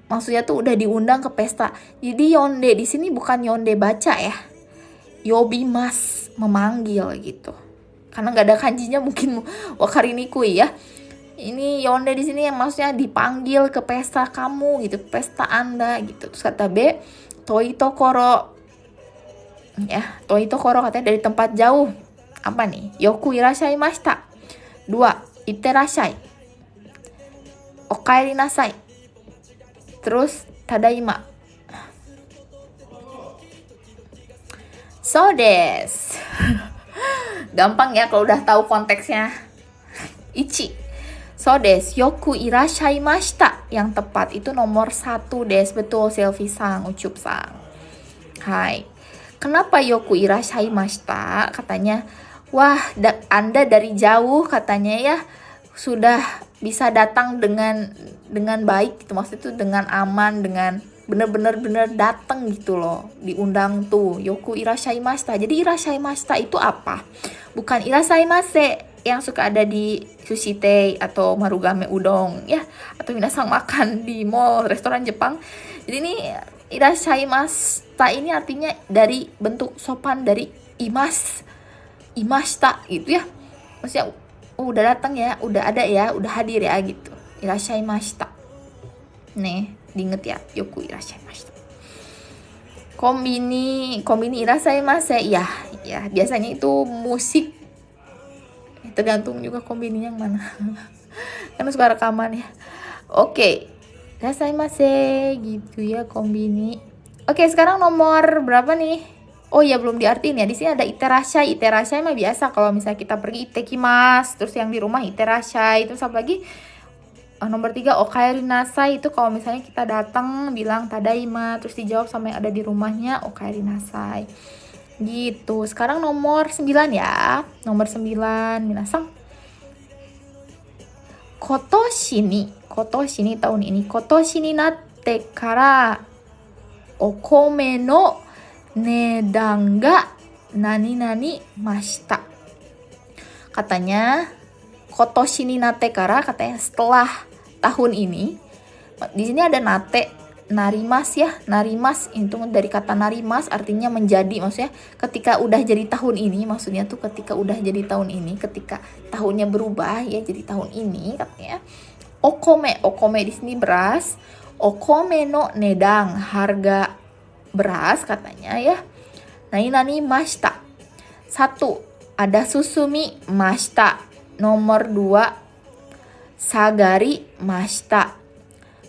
Maksudnya tuh udah diundang ke pesta. Jadi yonde di sini bukan yonde baca ya. Yobimas, memanggil gitu. Karena nggak ada kanjinya mungkin wakarinikui ya. Ini yonde di sini yang maksudnya dipanggil ke pesta kamu gitu, pesta Anda gitu. Terus kata B, toi tokoro. Ya, toi tokoro katanya dari tempat jauh. Apa nih? Yoku irashaimashita. 2, itterashai. Okaeri nasai. Terus tadaima. So des. Gampang ya kalau udah tahu konteksnya. Ichi. So des, yoku irashaimashita. Yang tepat itu nomor 1 des. Betul, Selvi-sang, Ucup-sang. Hai. Kenapa yoku irashaimashita? Katanya, wah, Anda dari jauh katanya ya sudah bisa datang dengan baik gitu. Maksudnya itu dengan aman, dengan bener-bener datang gitu loh, diundang tuh. Yoku irashaimashita. Jadi irashaimashita itu apa? Bukan irasaimase yang suka ada di sushi tei atau marugame udon ya, atau minasang makan di mall, restoran Jepang. Jadi ini irashaimashita ini artinya dari bentuk sopan dari imashita gitu ya. Maksudnya udah datang ya, udah ada ya, udah hadir ya gitu. Irashaimashita. Nih, diinget ya, yoku irashaimashita. Kombini irashaimase. Ya, biasanya itu musik. Tergantung juga kombininya yang mana. Karena suka rekaman ya. Oke. Irashaimase gitu ya kombini. Oke, sekarang nomor berapa nih? Oh ya, belum diartiin ya. Di sini ada itterashai. Itterashai mah biasa kalau misalnya kita pergi itekimasu, terus yang di rumah itterashai. Terus apa lagi? Nomor 3 okaeri nasai. Itu kalau misalnya kita datang bilang tadaima, terus dijawab sama yang ada di rumahnya okaeri nasai. Gitu. Sekarang nomor 9 ya. Nomor 9 minasang. Kotoshi ni tahun ini. Kotoshi ni natte kara okome no nedan ga nani nani mashita. Katanya kotoshi ni natte kara, katanya setelah tahun ini. Di sini ada nate, narimas ya. Narimas itu dari kata narimas artinya menjadi. Maksudnya ketika udah jadi tahun ini, maksudnya tuh ketika udah jadi tahun ini, ketika tahunnya berubah ya jadi tahun ini katanya. Okome di sini beras. Okome no nedang, harga beras katanya ya. Nani mashita. 1, ada susumi mashita. Nomor 2, sagari mashita.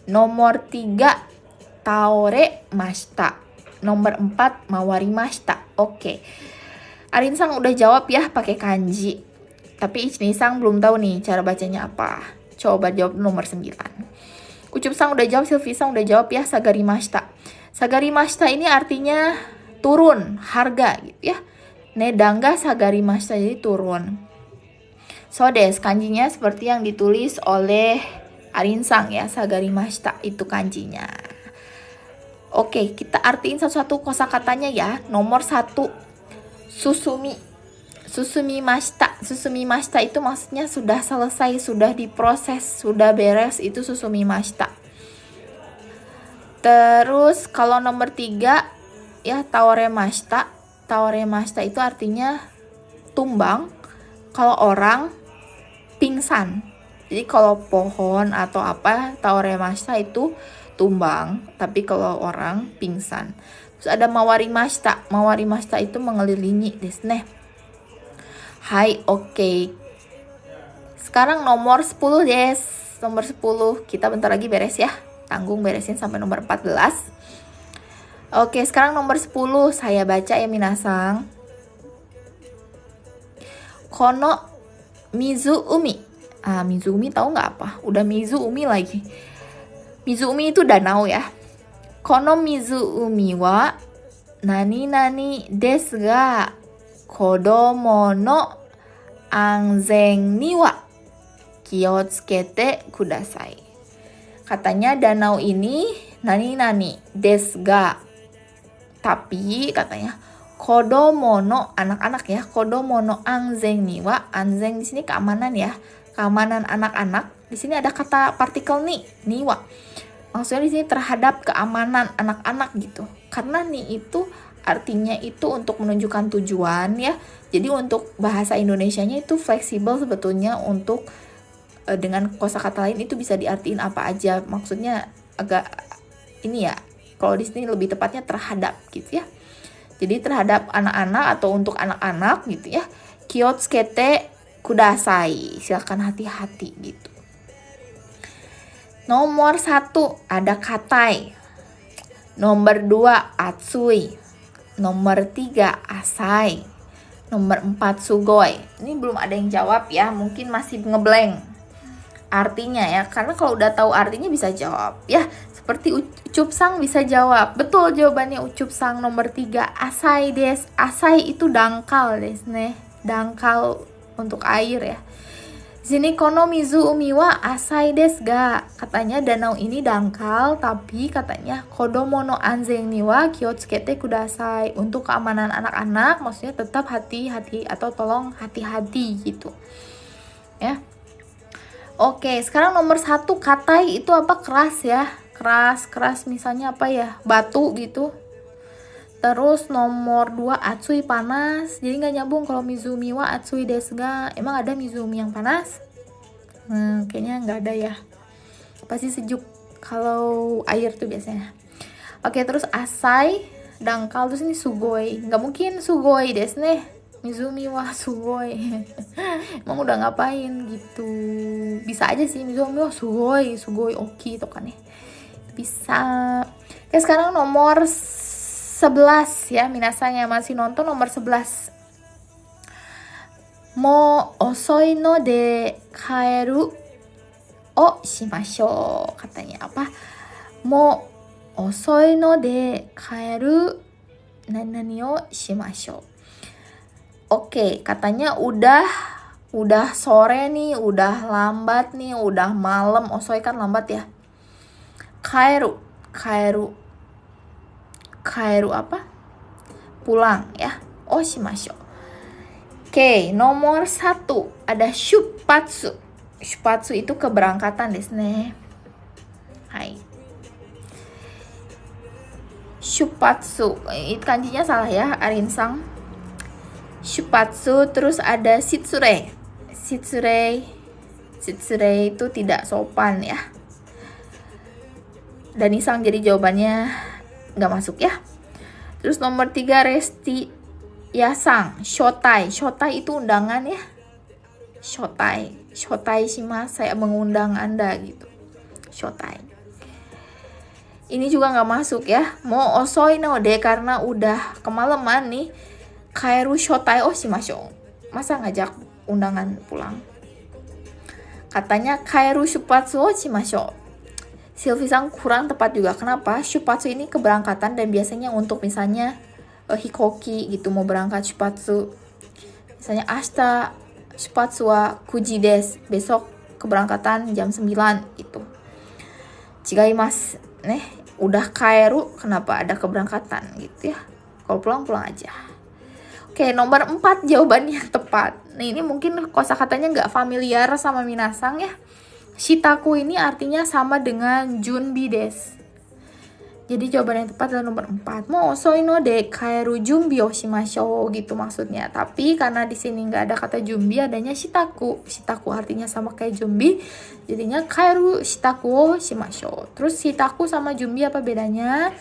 Nomor 3, taore mashita. Nomor 4, mawarimashita. Oke. Arin-sang udah jawab ya pakai kanji. Tapi Ichini-sang belum tahu nih cara bacanya apa. Coba jawab nomor 9. Ucup-sang udah jawab, Silvi-sang udah jawab ya, sagarimashita. Sagarimashita ini artinya turun, harga gitu ya. Nedangga sagarimashita, jadi turun. So des, kanjinya seperti yang ditulis oleh Arin-sang ya, sagarimashita itu kanjinya. Oke, kita artiin satu-satu kosakatanya ya. Nomor 1, susumi. Susumi mashita itu maksudnya sudah selesai, sudah diproses, sudah beres, itu susumi mashita. Terus kalau nomor 3 ya, taore mashita. Taore mashita itu artinya tumbang. Kalau orang pingsan. Jadi kalau pohon atau apa, taore mashita itu tumbang, tapi kalau orang pingsan. Terus ada mawarimashita. Mawarimashita itu mengelilingi desu ne. Hai, oke. Sekarang nomor 10 des. Nomor 10, kita bentar lagi beres ya. Tanggung beresin sampai nomor 14. Oke, sekarang nomor 10 saya baca ya minasang. Kono Mizuumi. Mizuumi tahu nggak apa? Udah Mizuumi lagi. Mizuumi itu danau ya. Kono Mizuumi wa nani nani desu ga kodomo no anzen ni wa kiotsukete kudasai. Katanya danau ini nani nani desu ga, tapi katanya kodomo no anak-anak ya, kodomo no anzen ni wa, anzen di sini keamanan ya, keamanan anak-anak. Di sini ada kata partikel ni wa. Maksudnya di sini terhadap keamanan anak-anak gitu. Karena ni itu artinya itu untuk menunjukkan tujuan ya. Jadi untuk bahasa Indonesianya itu fleksibel sebetulnya, untuk dengan kosakata lain itu bisa diartiin apa aja. Maksudnya agak ini ya. Kalau di sini lebih tepatnya terhadap gitu ya. Jadi terhadap anak-anak atau untuk anak-anak gitu ya. Kiotsukete kudasai. Silakan hati-hati gitu. Nomor 1 ada katai. Nomor 2 atsui. Nomor 3 asai. Nomor 4 sugoi. Ini belum ada yang jawab ya, mungkin masih ngeblank artinya ya. Karena kalau udah tahu artinya bisa jawab ya. Seperti Ucup Sang bisa jawab. Betul jawabannya Ucup Sang nomor 3, asai des. Asai itu dangkal des nih. Dangkal untuk air ya. Sini kono Mizuumi wa asai des ga. Katanya danau ini dangkal, tapi katanya kodomo no anzen ni wa kiotsukete kudasai. Untuk keamanan anak-anak maksudnya tetap hati-hati atau tolong hati-hati gitu. Ya. Oke, sekarang nomor 1 katai itu apa? Keras ya. Keras misalnya apa ya, batu gitu. Terus nomor 2 atsui panas. Jadi nggak nyambung kalau Mizuumi wa atsui desu ga. Emang ada Mizuumi yang panas? Kayaknya nggak ada ya. Pasti sejuk kalau air tuh biasanya. Oke, terus asai dangkal, terus ini sugoi. Nggak mungkin sugoi desu nih. Mizuumi wa sugoi. Emang udah ngapain gitu. Bisa aja sih Mizuumi wa sugoi oki tuh kan ya. Bisa. Oke, sekarang nomor 11 ya, minasang yang masih nonton nomor 11. Mo osoi no de kaeru o shimashou. Katanya apa? Mo osoi no de kaeru nani o shimashou. Oke, katanya udah sore nih, udah lambat nih, udah malam. Osoi kan lambat ya. Kaeru apa? Pulang ya. Oshimashou. Oke, nomor 1 ada shupatsu. Shupatsu itu keberangkatan desu ne. Hai. Shupatsu. Itu kanjinya salah ya, Arinsang. Shupatsu, terus ada shitsure. Shitsure itu tidak sopan ya. Dan Isang jadi jawabannya nggak masuk ya. Terus nomor 3 resti yasang, shotai itu undangan ya. Shotai shimasu, saya mengundang Anda gitu. Shotai. Ini juga nggak masuk ya. Mo osoi no de, karena udah kemalaman nih. Kaeru shotai o shimashou. Masa ngajak undangan pulang? Katanya kaeru shupatsu o shimashou. Silvi-sang kurang tepat juga. Kenapa? Shupatsu ini keberangkatan dan biasanya untuk misalnya hikoki gitu, mau berangkat shupatsu. Misalnya ashita shupatsu wa 9 desu. Besok keberangkatan jam 9 gitu. Chigaimasu. Udah kaeru, kenapa ada keberangkatan gitu ya. Kalau pulang aja. Oke, nomor 4 jawabannya yang tepat. Nah, ini mungkin kosakatanya nggak familiar sama minasang ya. Shitaku ini artinya sama dengan junbi desu. Jadi jawaban yang tepat adalah nomor 4. Mo osoi no de kaeru junbi o shimashou gitu maksudnya. Tapi karena di sini nggak ada kata junbi, adanya shitaku. Shitaku artinya sama kayak junbi. Jadinya kaeru shitaku o shimashou. Terus shitaku sama junbi apa bedanya?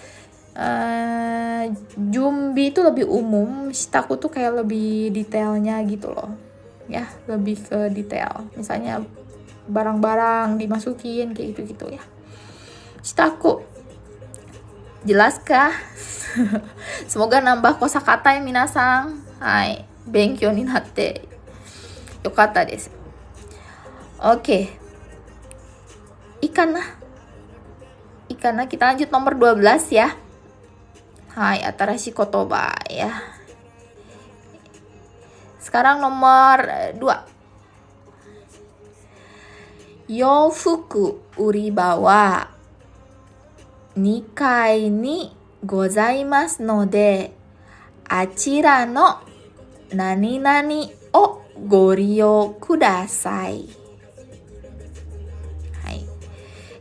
Junbi itu lebih umum, shitaku tuh kayak lebih detailnya gitu loh. Ya, lebih ke detail. Misalnya barang-barang dimasukin kayak gitu-gitu ya. Chitaku. Jelaskah? Semoga nambah kosakata ya minasang. Hai, benkyou ni natte yokatta desu. Oke. Ikana. Kita lanjut nomor 12 ya. Hai, atarashi kotoba ya. Sekarang nomor 2. Youfuku uriba wa 2階にございますので、あちらの何々をご利用ください。Hai.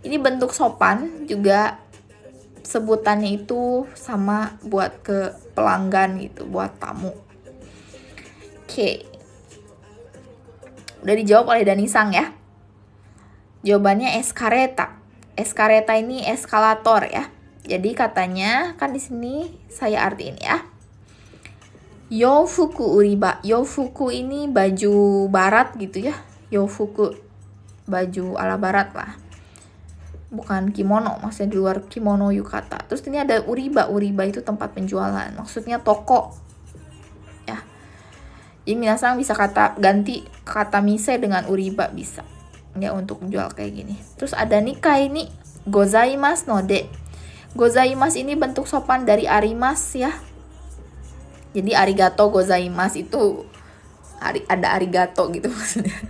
Ini bentuk sopan juga, sebutannya itu sama buat ke pelanggan gitu, buat tamu. Oke. Udah dijawab oleh Danisang ya. Jawabannya eskareta. Eskareta ini eskalator ya. Jadi katanya kan di sini saya artiin ya. Youfuku uriba. Youfuku ini baju barat gitu ya. Youfuku baju ala barat lah. Bukan kimono, maksudnya di luar kimono yukata. Terus ini ada uriba. Uriba itu tempat penjualan. Maksudnya toko. Ya. Jadi minasang bisa ganti kata mise dengan uriba bisa. Ya untuk menjual kayak gini. Terus ada nikai ni gozaimasu no de. Gozaimasu ini bentuk sopan dari arimasu ya. Jadi arigato gozaimasu itu ada arigato gitu maksudnya.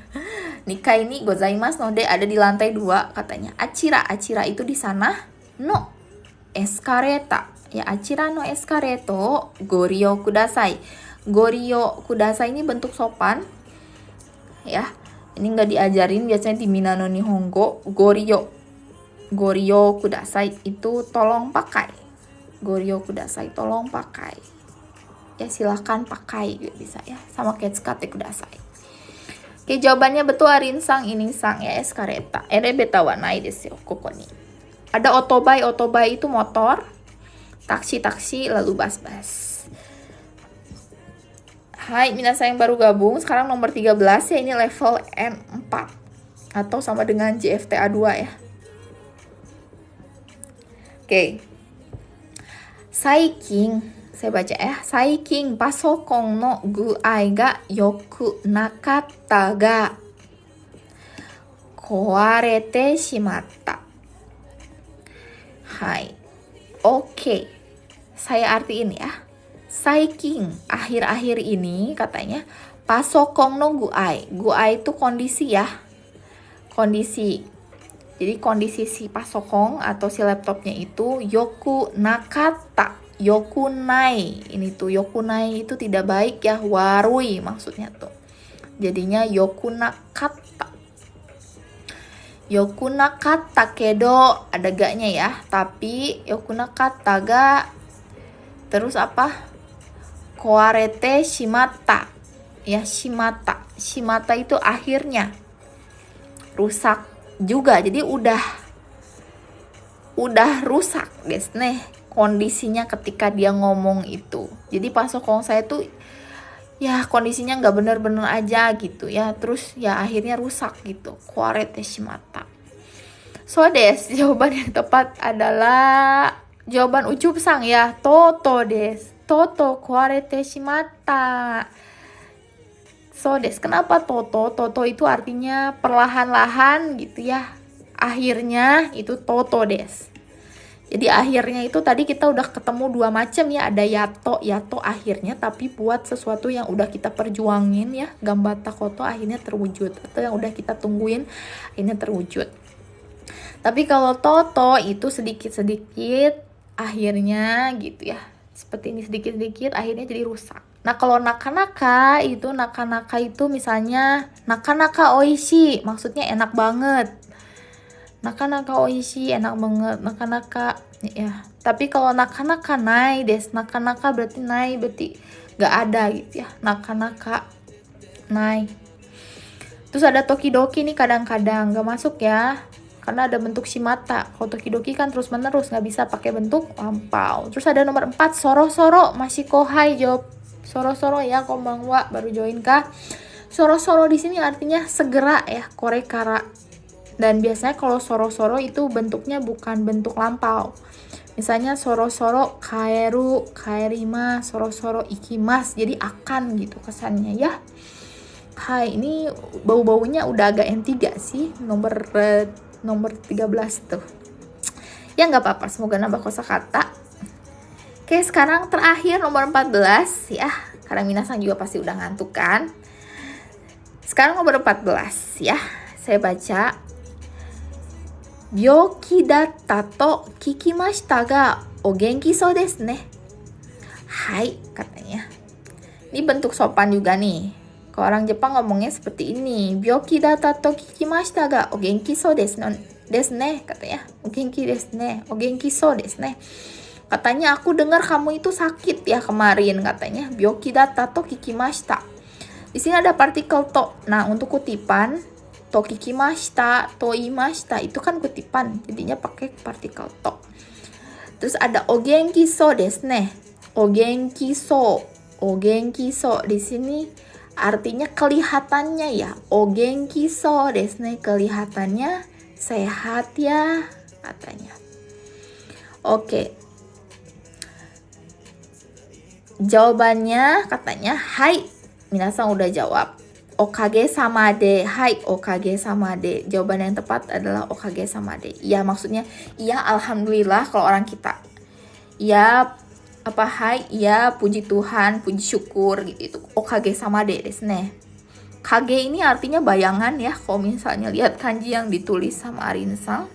Nikai ni gozaimasu no de ada di lantai 2 katanya. Acira itu di sana. No eskareta. Ya acira no eskareto gorio kudasai. Gorio kudasai ini bentuk sopan. Ya. Ini nggak diajarin biasanya di Minano Nihongo. Gorio kudasai itu tolong pakai. Gorio kudasai tolong pakai. Ya silahkan pakai gitu bisa ya. Sama kayak tsukate kudasai. Oke, jawabannya betul arinsang ininsang ya eskareta. Erebeta wa nai desu yo koko ni. Ada otobai itu motor. Taksi lalu bus. Hai, minasang yang baru gabung, sekarang nomor 13 ya, ini level N4 atau sama dengan JFTA 2 ya. Oke. Saikin, saya baca ya. Saikin pasokon no guai ga yoku nakatta ga kowarete shimatta. Hai. Oke. Saya artiin ya. Saikin, akhir-akhir ini katanya pasokong no guai. Guai itu kondisi ya. Kondisi. Jadi kondisi si pasokong atau si laptopnya itu yoku nakata, yoku nai. Ini tuh yoku nai itu tidak baik ya, warui maksudnya tuh. Jadinya yoku nakata. Yoku nakata kedo ada gaknya ya. Tapi yoku nakata ga terus apa? Kowarete shimata. Ya, shimata. Shimata itu akhirnya rusak juga. Jadi udah rusak desu ne kondisinya ketika dia ngomong itu. Jadi pasokong saya tuh ya kondisinya nggak bener-bener aja gitu ya. Terus ya akhirnya rusak gitu. Kowarete shimata. So desu, jawaban yang tepat adalah jawaban ucup sang ya. Toto desu. Toto kowarete shimatta. So des, kenapa toto? Toto itu artinya perlahan-lahan gitu ya. Akhirnya itu toto des. Jadi akhirnya itu tadi kita udah ketemu 2 macam ya. Ada yato akhirnya, tapi buat sesuatu yang udah kita perjuangin ya. Gambata koto akhirnya terwujud. Atau yang udah kita tungguin akhirnya terwujud. Tapi kalau toto itu sedikit-sedikit akhirnya gitu ya. Seperti ini sedikit-sedikit akhirnya jadi rusak. Nah kalau naka-naka itu misalnya naka-naka oishi, maksudnya enak banget. Naka-naka oishi, enak banget. Naka-naka ya. Tapi kalau naka-naka nai des, naka-naka berarti nai berarti gak ada gitu ya. Naka-naka nai. Terus ada tokidoki nih kadang-kadang gak masuk ya. Karena ada bentuk shimata. Kalau tokidoki kan terus menerus, nggak bisa pakai bentuk lampau. Terus ada nomor 4, soro-soro. Masih kohai, jawab soro-soro ya, konbanwa, baru join kah? Soro-soro di sini artinya segera ya, korekara. Dan biasanya kalau soro-soro itu bentuknya bukan bentuk lampau. Misalnya soro-soro kaeru, kaerima, soro-soro ikimas. Jadi akan gitu kesannya ya. Hai, ini bau-baunya udah agak N3 sih, nomor 13 tuh. Ya nggak apa-apa, semoga nambah kosakata. Oke, sekarang terakhir nomor 14 ya. Karena minasan juga pasti udah ngantuk kan. Sekarang nomor 14 ya. Saya baca. Byoki datta to kikimashita ga o genki so desu ne. Hai, katanya. Ini bentuk sopan juga nih. Kalau orang Jepang ngomongnya seperti ini. Byoki datta to kikimashita ga o genki so desu ne, katanya. O genki desu ne, o genki so desu ne. Katanya aku dengar kamu itu sakit ya kemarin, katanya. Byoki datta to kikimashita. Di sini ada partikel to. Nah, untuk kutipan to kikimashita, to imashita itu kan kutipan. Jadinya pakai partikel to. Terus ada o genki so desu ne. O genki so. O genki so di sini artinya kelihatannya ya. O genki so desu ne, kelihatannya sehat ya, katanya. Oke. Jawabannya katanya, hai, minasan udah jawab. Okage sama de, hai, okage sama de. Jawaban yang tepat adalah okage sama de. Ya, maksudnya, iya alhamdulillah kalau orang kita. Ya, apa hai, ya puji Tuhan, puji syukur gitu. Itu okage sama de desu ne. Kage ini artinya bayangan ya. Kalau misalnya lihat kanji yang ditulis sama Arin-san.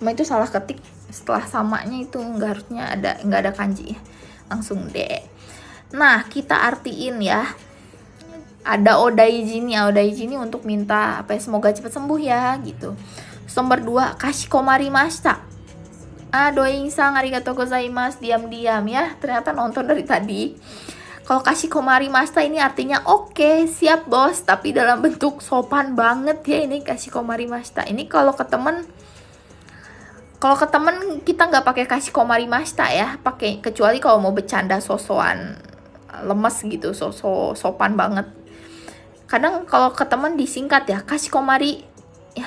Cuma itu salah ketik. Setelah samanya itu nggak ada kanji ya. Langsung de. Nah, kita artiin ya. Ada odaiji nih untuk minta apa ya, semoga cepat sembuh ya gitu. Nomor 2, kashikomarimashita. Doin-san arigatou gozaimasu, diam-diam ya. Ternyata nonton dari tadi. Kalau kashikomarimashita ini artinya oke, siap bos, tapi dalam bentuk sopan banget ya ini kashikomarimashita. Ini kalau ke temen kita nggak pakai kashikomarimashita ya, pakai kecuali kalau mau bercanda sosokan lemes gitu, sopan banget. Kadang kalau ke teman disingkat ya, kashikomari ya,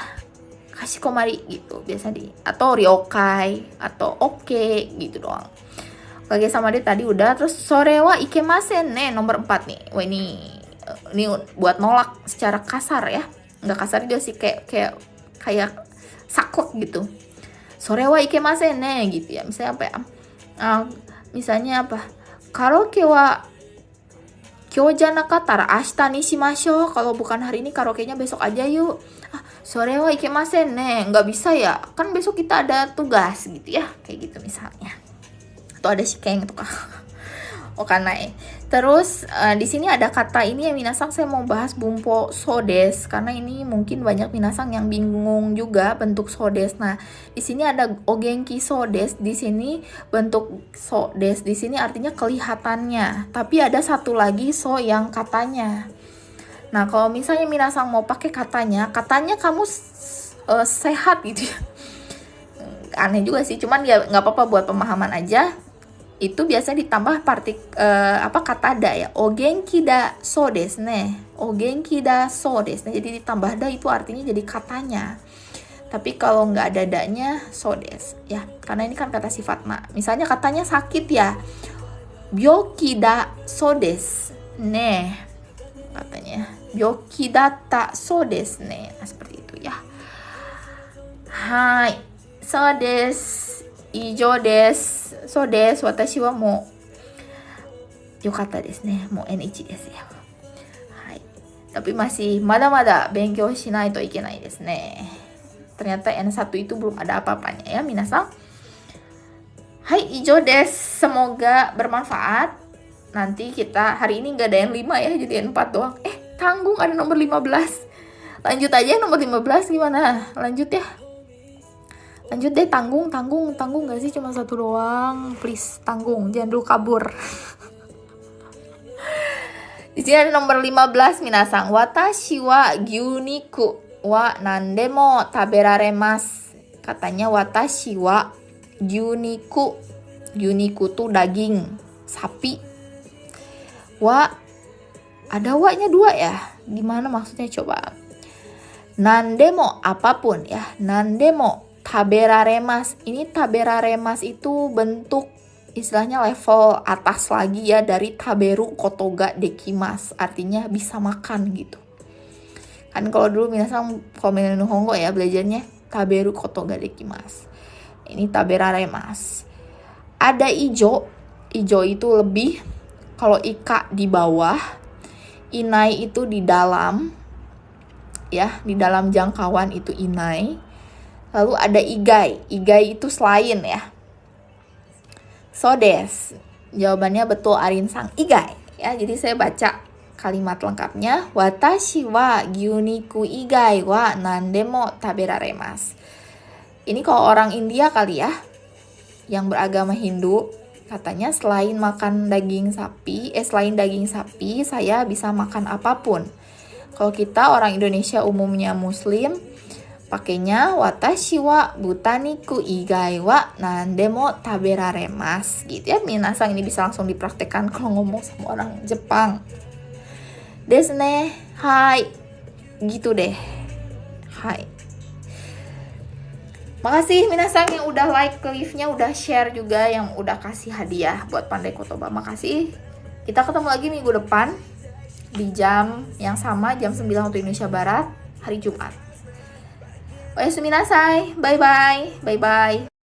kashikomari gitu biasa atau ryokai atau oke gitu doang. Kage sama dia tadi udah. Terus sorewa ikemasen ne, nomor 4 nih. Wah, ini buat nolak secara kasar ya. Nggak kasar juga sih, kayak saklek gitu. Sorewa ikemasen ne gitu ya. Misalnya apa ya? Misalnya apa? Karaoke wa kyou janakatara ashita ni shimashou. Kalau bukan hari ini karaoke-nya besok aja yuk. Sore wa ikemasen ne. Nggak bisa ya. Kan besok kita ada tugas gitu ya. Kayak gitu misalnya. Atau ada shikeng tuh kah. Okanae. Terus di sini ada kata ini ya minasan, saya mau bahas bumpo sodes karena ini mungkin banyak minasan yang bingung juga bentuk sodes. Nah, di sini ada ogenki sodes. Di sini bentuk sodes di sini artinya kelihatannya. Tapi ada satu lagi so yang katanya. Nah, kalau misalnya minasan mau pakai katanya kamu sehat gitu ya. Aneh juga sih, cuman ya nggak apa-apa buat pemahaman aja. Itu biasanya ditambah kata da ya. O genki da so desu ne. O genki da so desu ne. Jadi ditambah da itu artinya jadi katanya. Tapi kalau nggak ada da-nya so desu ya. Karena ini kan kata sifat ma. Misalnya katanya sakit ya. Byoki da so desu ne. Katanya. Byoki datta so desu ne. Nah, seperti itu ya. Hai. So desu. Ijo desu. So desu. Watashi wa mo yokatta desu ne. Mo N1 desu ya. Hai. Tapi masih mada-mada benkyou shinai to ikenai desu ne. Ternyata N1 itu belum ada apa-apanya ya minasan. Hai, ijo desu. Semoga bermanfaat. Nanti kita hari ini nggak ada yang 5 ya, jadi N4 doang. Tanggung ada nomor 15. Lanjut aja nomor 15 gimana? Lanjut ya. Lanjut deh, tanggung gak sih, cuma satu doang, please tanggung, jangan dulu kabur. Di sini ada nomor 15 minasan. Watashi wa gyuniku wa nandemo taberaremasu. Katanya watashi wa gyuniku. Gyuniku tuh daging sapi. Wa ada wa-nya 2 ya. Gimana maksudnya coba? Nandemo apapun ya. Nandemo taberaremas. Ini taberaremas itu bentuk istilahnya level atas lagi ya dari taberu kotoga dekimas. Artinya bisa makan gitu. Kan kalau dulu minasang komen Nihongo ya belajarnya taberu kotoga dekimas. Ini taberaremas. Ada ijo. Ijo itu lebih. Kalau ika di bawah. Inai itu di dalam. Ya, di dalam jangkauan itu inai. Lalu ada igai. Igai itu selain ya. So des. Jawabannya betul Arin sang igai. Ya, jadi saya baca kalimat lengkapnya. Watashi wa gyuniku igai wa nandemo taberaremas. Ini kalau orang India kali ya. Yang beragama Hindu. Katanya selain makan daging sapi. Selain daging sapi saya bisa makan apapun. Kalau kita orang Indonesia umumnya Muslim. Pakainya watashi wa butaniku igai wa nandemo taberaremas gitu ya. Minasang ini bisa langsung dipraktekkan kalau ngomong sama orang Jepang. Desu ne, hai. Gitu deh. Hai. Makasih minasang yang udah like live-nya, udah share juga, yang udah kasih hadiah buat Pandai Kotoba. Makasih. Kita ketemu lagi minggu depan di jam yang sama, jam 9 waktu Indonesia Barat, hari Jumat. Oyasumi nasai. Bye bye. Bye bye.